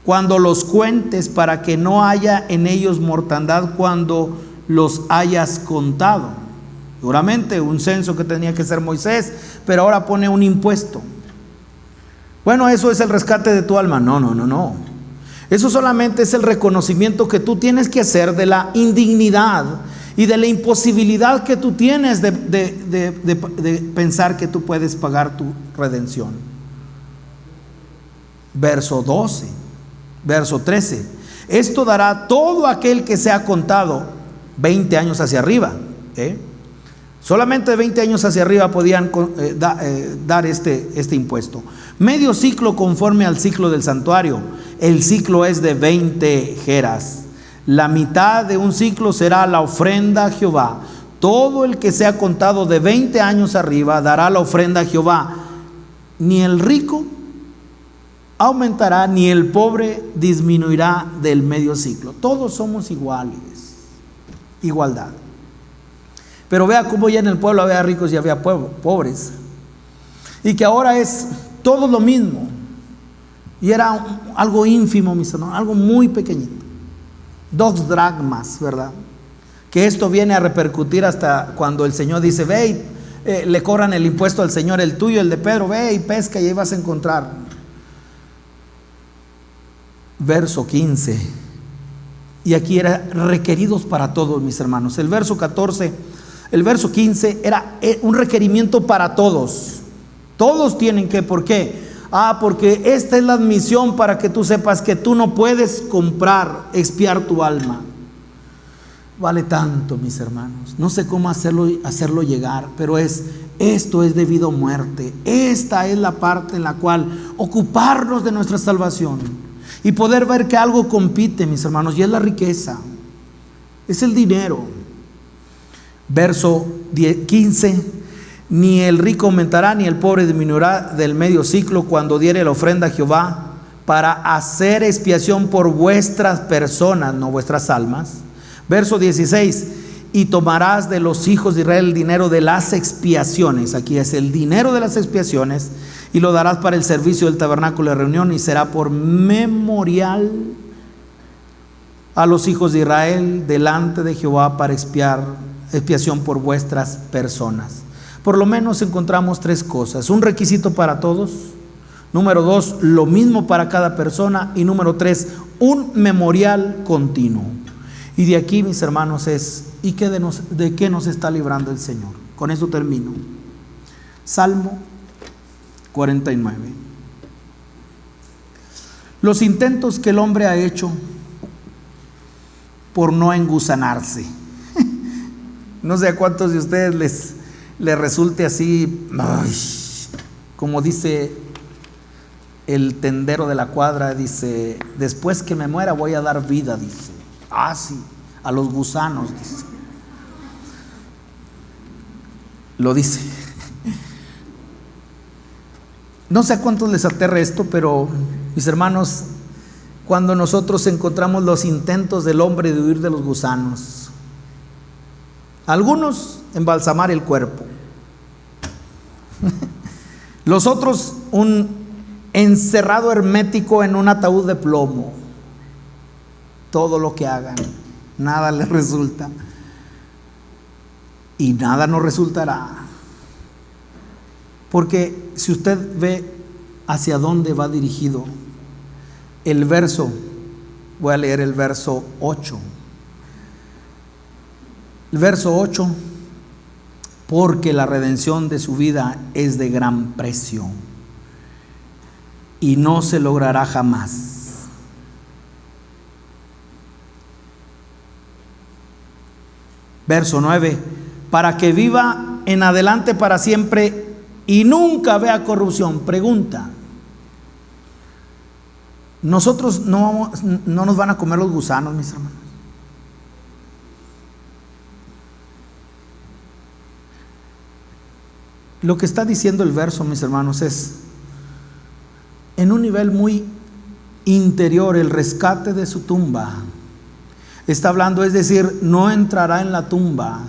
cuando los cuentes, para que no haya en ellos mortandad cuando los hayas contado. Seguramente un censo que tenía que hacer Moisés, pero ahora pone un impuesto. Bueno, eso es el rescate de tu alma. No. Eso solamente es el reconocimiento que tú tienes que hacer de la indignidad y de la imposibilidad que tú tienes de pensar que tú puedes pagar tu redención. Verso 13. Esto dará a todo aquel que sea contado 20 años hacia arriba. Solamente de 20 años hacia arriba podían dar este impuesto. Medio ciclo conforme al ciclo del santuario. El ciclo es de 20 geras. La mitad de un ciclo será la ofrenda a Jehová. Todo el que sea contado de 20 años arriba dará la ofrenda a Jehová. Ni el rico aumentará, ni el pobre disminuirá del medio ciclo. Todos somos iguales. Igualdad. Pero vea cómo ya en el pueblo había ricos y había pobres. Y que ahora es todo lo mismo. Y era algo ínfimo, mis hermanos, algo muy pequeñito. 2 dracmas, ¿verdad? Que esto viene a repercutir hasta cuando el Señor dice: ve y le cobran el impuesto al Señor, el tuyo, el de Pedro, ve y pesca y ahí vas a encontrar. Verso 15. Y aquí era requeridos para todos, mis hermanos. El verso 15 era un requerimiento para todos. Todos tienen que, ¿por qué? Porque esta es la admisión para que tú sepas que tú no puedes comprar, expiar tu alma. Vale tanto, mis hermanos. No sé cómo hacerlo llegar, pero esto es debido a muerte. Esta es la parte en la cual ocuparnos de nuestra salvación y poder ver que algo compite, mis hermanos, y es la riqueza, es el dinero. Verso 15. Ni el rico aumentará, ni el pobre disminuirá del medio ciclo cuando diere la ofrenda a Jehová, para hacer expiación por vuestras personas, no vuestras almas. Verso 16. Y tomarás de los hijos de Israel el dinero de las expiaciones. Aquí es el dinero de las expiaciones, y lo darás para el servicio del tabernáculo de reunión, y será por memorial a los hijos de Israel delante de Jehová para expiación por vuestras personas. Por lo menos encontramos 3 cosas: un requisito para todos, número 2, lo mismo para cada persona, y número 3, un memorial continuo. Y de aquí, mis hermanos, ¿y de qué nos está librando el Señor? Con eso termino. Salmo 49. Los intentos que el hombre ha hecho por no engusanarse. No sé a cuántos de ustedes les resulte así, como dice el tendero de la cuadra, dice: después que me muera voy a dar vida, dice. Sí, a los gusanos, dice. Lo dice. No sé a cuántos les aterra esto, pero mis hermanos, cuando nosotros encontramos los intentos del hombre de huir de los gusanos, algunos embalsamar el cuerpo, los otros un encerrado hermético en un ataúd de plomo. Todo lo que hagan, nada les resulta y nada nos resultará, porque si usted ve hacia dónde va dirigido el verso, voy a leer el verso 8. El verso 8: porque la redención de su vida es de gran precio y no se logrará jamás. Verso 9: para que viva en adelante para siempre y nunca vea corrupción. Pregunta: ¿nosotros no nos van a comer los gusanos, mis hermanos? Lo que está diciendo el verso, mis hermanos, es en un nivel muy interior el rescate de su tumba, Está hablando, es decir, no entrará en la tumba.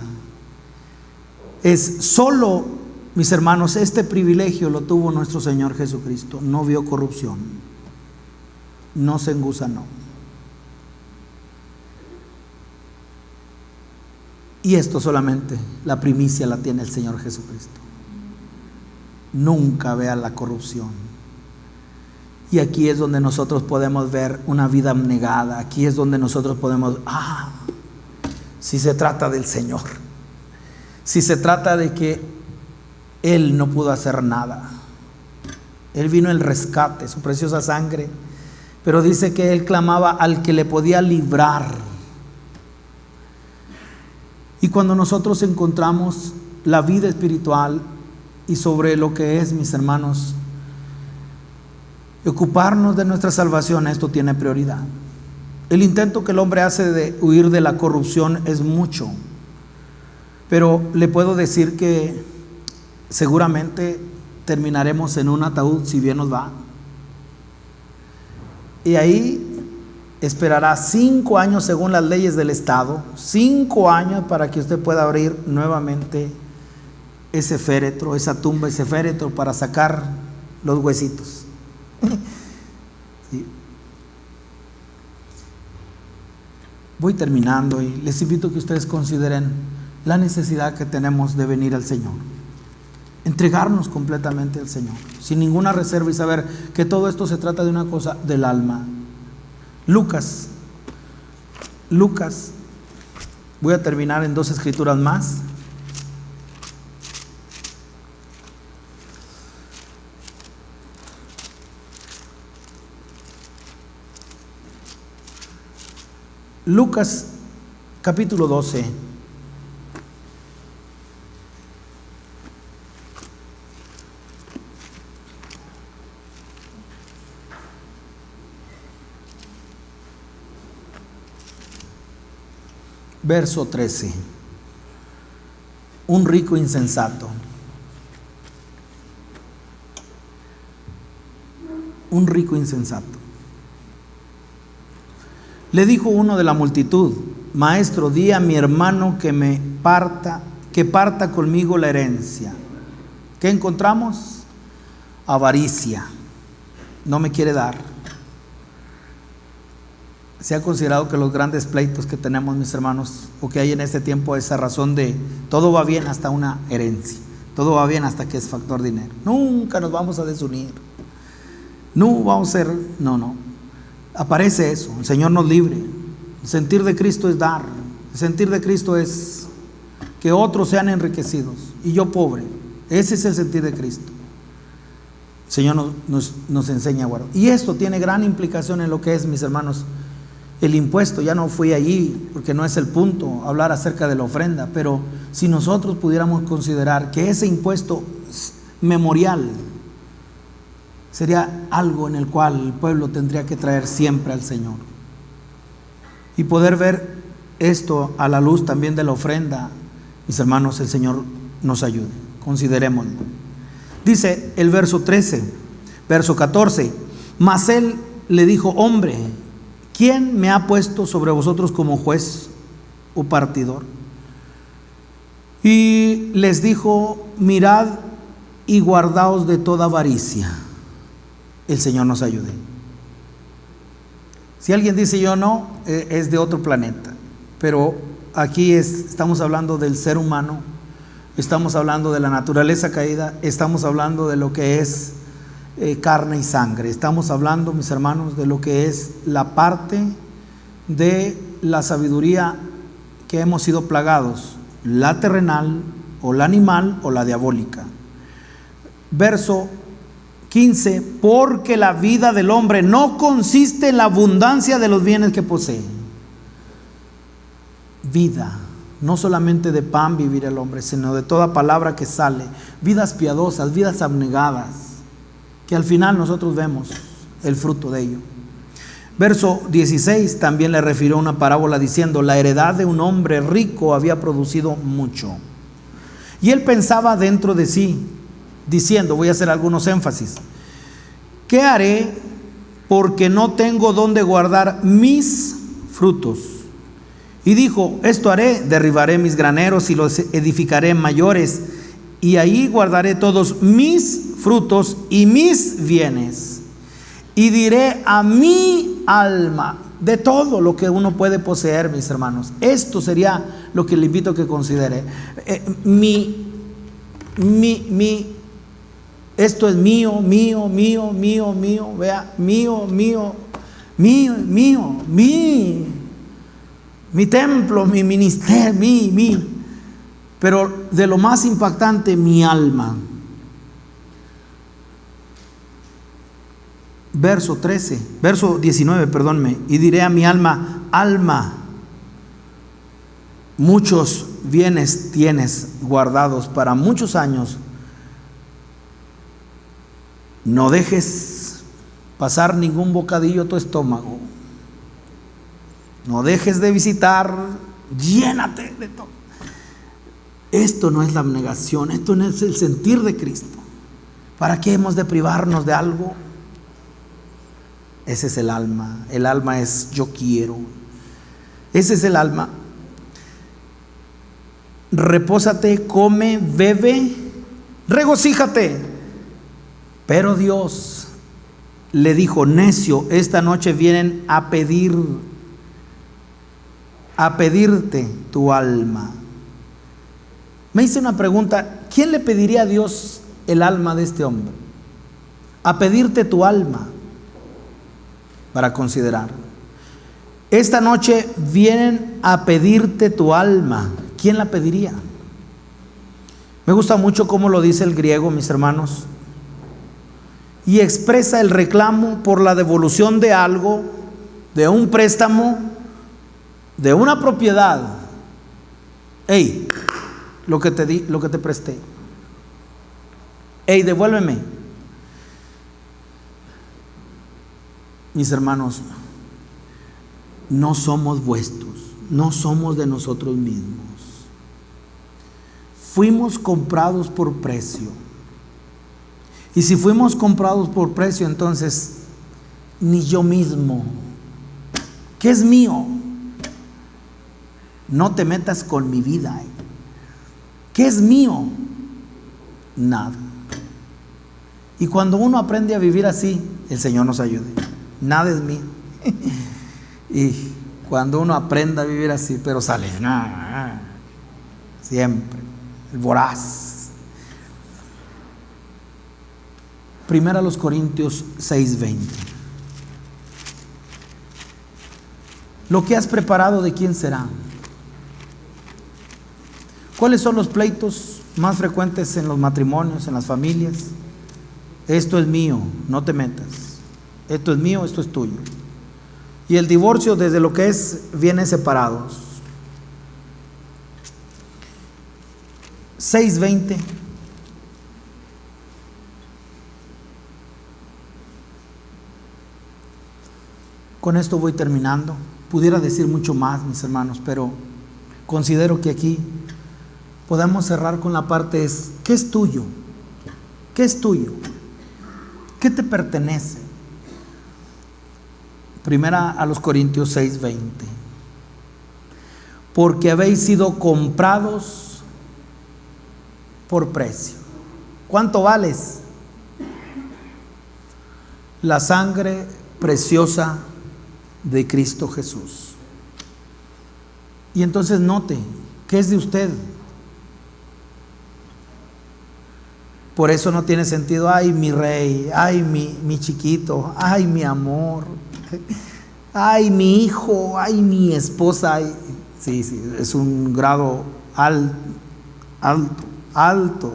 Es solo, mis hermanos, este privilegio lo tuvo nuestro Señor Jesucristo. No vio corrupción, no se engusanó. Y esto solamente, la primicia la tiene el Señor Jesucristo. Nunca vea la corrupción. Y aquí es donde nosotros podemos ver una vida abnegada. Aquí es donde nosotros podemos, si se trata del Señor, si se trata de que Él no pudo hacer nada. Él vino el rescate, su preciosa sangre, pero dice que Él clamaba al que le podía librar. Y cuando nosotros encontramos la vida espiritual y sobre lo que es, mis hermanos, ocuparnos de nuestra salvación, esto tiene prioridad. El intento que el hombre hace de huir de la corrupción es mucho, pero le puedo decir que seguramente terminaremos en un ataúd si bien nos va. Y ahí esperará 5 años según las leyes del Estado, 5 años para que usted pueda abrir nuevamente ese féretro, esa tumba, ese féretro, para sacar los huesitos. Sí. Voy terminando y les invito a que ustedes consideren la necesidad que tenemos de venir al Señor, entregarnos completamente al Señor, sin ninguna reserva, y saber que todo esto se trata de una cosa del alma. Lucas, voy a terminar en 2 escrituras más. Lucas capítulo 12. Verso 13. Un rico insensato. Un rico insensato. Le dijo uno de la multitud: Maestro, di a mi hermano que parta conmigo la herencia. ¿Qué encontramos? Avaricia. No me quiere dar. Se ha considerado que los grandes pleitos que tenemos, mis hermanos, o que hay en este tiempo, esa razón de todo va bien hasta una herencia, todo va bien hasta que es factor dinero. Nunca nos vamos a desunir, no vamos a ser, no. Aparece eso, el Señor nos libre. El sentir de Cristo es dar, el sentir de Cristo es que otros sean enriquecidos y yo pobre. Ese es el sentir de Cristo. El Señor nos enseña a guardar. Y esto tiene gran implicación en lo que es, mis hermanos, el impuesto. Ya no fui allí porque no es el punto hablar acerca de la ofrenda, pero si nosotros pudiéramos considerar que ese impuesto memorial sería algo en el cual el pueblo tendría que traer siempre al Señor, y poder ver esto a la luz también de la ofrenda, mis hermanos, el Señor nos ayude. Considerémoslo. Dice el verso 14: Mas él le dijo: Hombre, ¿quién me ha puesto sobre vosotros como juez o partidor? Y les dijo: Mirad y guardaos de toda avaricia. El Señor nos ayude. Si alguien dice yo no, es de otro planeta. Pero aquí estamos hablando del ser humano, estamos hablando de la naturaleza caída, estamos hablando de lo que es carne y sangre. Estamos hablando, mis hermanos, de lo que es la parte de la sabiduría que hemos sido plagados, la terrenal o la animal o la diabólica. Verso 15: Porque la vida del hombre no consiste en la abundancia de los bienes que posee. Vida, no solamente de pan vivir el hombre, sino de toda palabra que sale. Vidas piadosas, vidas abnegadas, que al final nosotros vemos el fruto de ello. Verso 16 también le refirió una parábola diciendo: La heredad de un hombre rico había producido mucho. Y él pensaba dentro de sí, diciendo, voy a hacer algunos énfasis: ¿qué haré? Porque no tengo dónde guardar mis frutos. Y dijo: esto haré, derribaré mis graneros y los edificaré mayores, y ahí guardaré todos mis frutos y mis bienes. Y diré a mi alma, de todo lo que uno puede poseer, mis hermanos, esto sería lo que le invito a que considere. Esto es mío, vea, mío, mi templo, mi ministerio, pero de lo más impactante, mi alma. Verso 19, perdónme. Y diré a mi alma: alma, muchos bienes tienes guardados para muchos años. No dejes pasar ningún bocadillo a tu estómago. No dejes de visitar, llénate de todo. Esto no es la abnegación, esto no es el sentir de Cristo. ¿Para qué hemos de privarnos de algo? Ese es el alma. El alma es yo quiero. Ese es el alma. Repósate, come, bebe, regocíjate. Pero Dios le dijo: necio, esta noche vienen a pedirte tu alma. Me hice una pregunta: ¿quién le pediría a Dios el alma de este hombre? A pedirte tu alma. Para considerar. Esta noche vienen a pedirte tu alma. ¿Quién la pediría? Me gusta mucho cómo lo dice el griego, mis hermanos. Y expresa el reclamo por la devolución de algo, de un préstamo, de una propiedad. Hey, lo que te di, lo que te presté. Hey, devuélveme. Mis hermanos, no somos vuestros, no somos de nosotros mismos. Fuimos comprados por precio. Y si fuimos comprados por precio, entonces ni yo mismo, ¿qué es mío? No te metas con mi vida. ¿Qué es mío? Nada. Y cuando uno aprende a vivir así, el Señor nos ayude. Nada es mío. Y cuando uno aprenda a vivir así, pero sale siempre el voraz. Primera a los Corintios 6:20. Lo que has preparado, ¿de quién será? ¿Cuáles son los pleitos más frecuentes en los matrimonios, en las familias? Esto es mío, no te metas. Esto es mío, esto es tuyo. Y el divorcio, desde lo que es, viene separados. 6:20. Con esto voy terminando. Pudiera decir mucho más, mis hermanos, pero considero que aquí podemos cerrar con la parte es: ¿qué es tuyo? ¿Qué es tuyo? ¿Qué te pertenece? Primera a los Corintios 6:20. Porque habéis sido comprados por precio. ¿Cuánto vales? La sangre preciosa de Cristo Jesús. Y entonces note, ¿qué es de usted? Por eso no tiene sentido: ay, mi rey, ay, mi chiquito, ay, mi amor, ay, mi hijo, ay, mi esposa. Ay. Sí, es un grado alto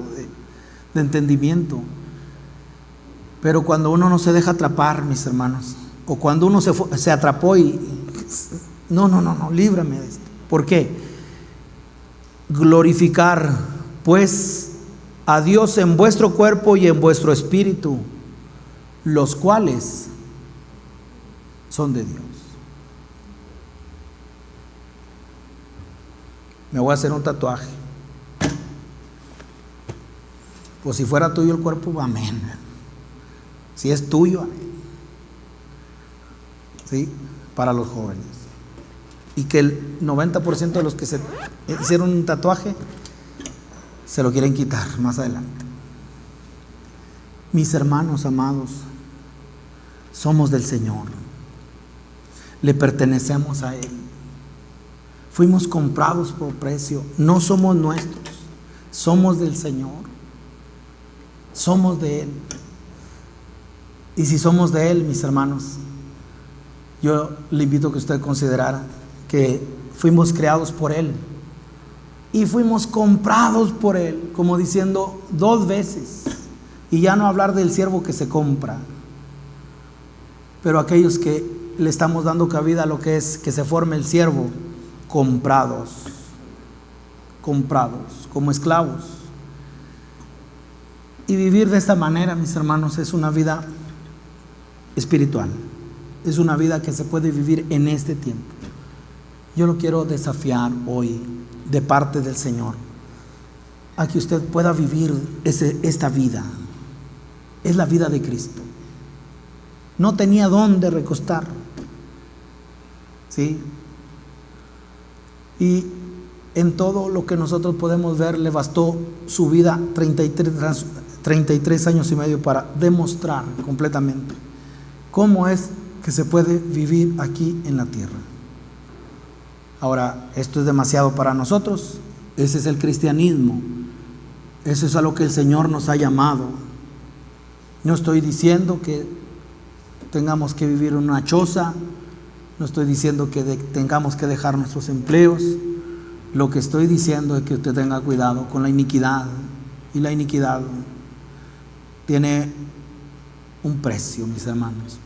de entendimiento. Pero cuando uno no se deja atrapar, mis hermanos, o cuando uno se atrapó y no, líbrame de esto. ¿Por qué? Glorificar pues a Dios en vuestro cuerpo y en vuestro espíritu, los cuales son de Dios. Me voy a hacer un tatuaje. Pues si fuera tuyo el cuerpo, amén. Si es tuyo, amén. ¿Sí? Para los jóvenes. y que el 90% de los que se hicieron un tatuaje se lo quieren quitar más adelante. Mis hermanos amados, somos del Señor, le pertenecemos a Él, fuimos comprados por precio, no somos nuestros, somos del Señor, somos de Él. Y si somos de Él, mis hermanos, yo le invito a que usted considerara que fuimos creados por Él y fuimos comprados por Él, como diciendo 2 veces, y ya no hablar del siervo que se compra, pero aquellos que le estamos dando cabida a lo que es que se forme el siervo, comprados como esclavos. Y vivir de esta manera, mis hermanos, es una vida espiritual, es una vida que se puede vivir en este tiempo. Yo lo quiero desafiar hoy de parte del Señor a que usted pueda vivir esta vida. Es la vida de Cristo. No tenía dónde recostar, ¿sí? Y en todo lo que nosotros podemos ver, le bastó su vida 33 años y medio para demostrar completamente cómo es que se puede vivir aquí en la tierra. Ahora, esto es demasiado para nosotros. Ese es el cristianismo. Eso es a lo que el Señor nos ha llamado. No estoy diciendo que tengamos que vivir en una choza, no estoy diciendo que tengamos que dejar nuestros empleos. Lo que estoy diciendo es que usted tenga cuidado con la iniquidad, y la iniquidad tiene un precio, mis hermanos.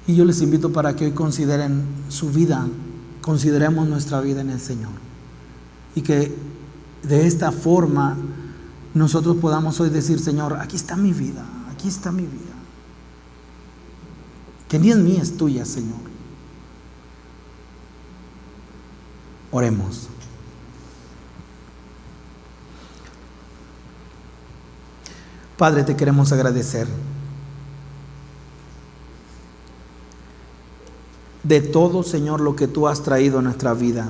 Y yo les invito para que hoy consideren su vida, consideremos nuestra vida en el Señor, y que de esta forma nosotros podamos hoy decir: Señor, aquí está mi vida, aquí está mi vida, que ni es mía, es tuya, Señor. Oremos. Padre, te queremos agradecer de todo, Señor, lo que tú has traído a nuestra vida,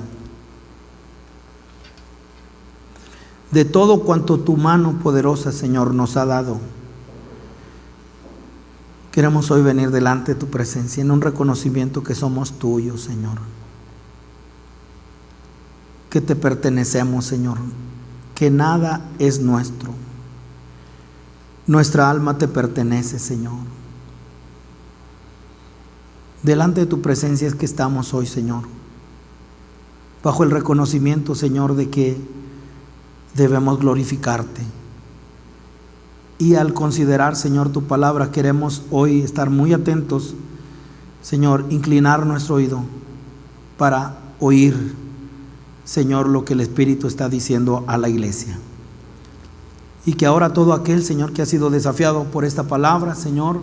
de todo cuanto tu mano poderosa, Señor, nos ha dado. Queremos hoy venir delante de tu presencia en un reconocimiento que somos tuyos, Señor, que te pertenecemos, Señor, que nada es nuestro. Nuestra alma te pertenece, Señor. Delante de tu presencia es que estamos hoy, Señor, bajo el reconocimiento, Señor, de que debemos glorificarte. Y al considerar, Señor, tu palabra, queremos hoy estar muy atentos, Señor, inclinar nuestro oído para oír, Señor, lo que el Espíritu está diciendo a la iglesia. Y que ahora todo aquel, Señor, que ha sido desafiado por esta palabra, Señor,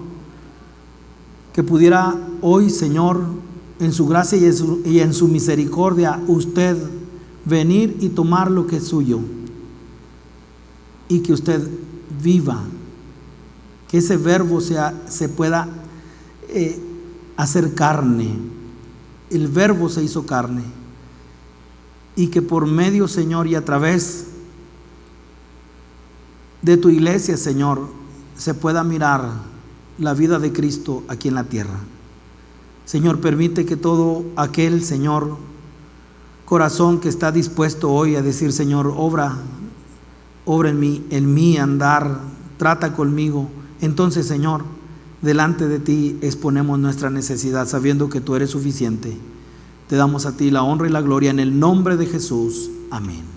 que pudiera hoy, Señor, en su gracia y en su misericordia, usted venir y tomar lo que es suyo, y que usted viva, que ese verbo se pueda hacer carne. El verbo se hizo carne, y que por medio, Señor, y a través de tu iglesia, Señor, se pueda mirar la vida de Cristo aquí en la tierra. Señor, permite que todo aquel, Señor, corazón que está dispuesto hoy a decir: Señor, obra en mí andar, trata conmigo. Entonces, Señor, delante de ti exponemos nuestra necesidad, sabiendo que tú eres suficiente. Te damos a ti la honra y la gloria en el nombre de Jesús. Amén.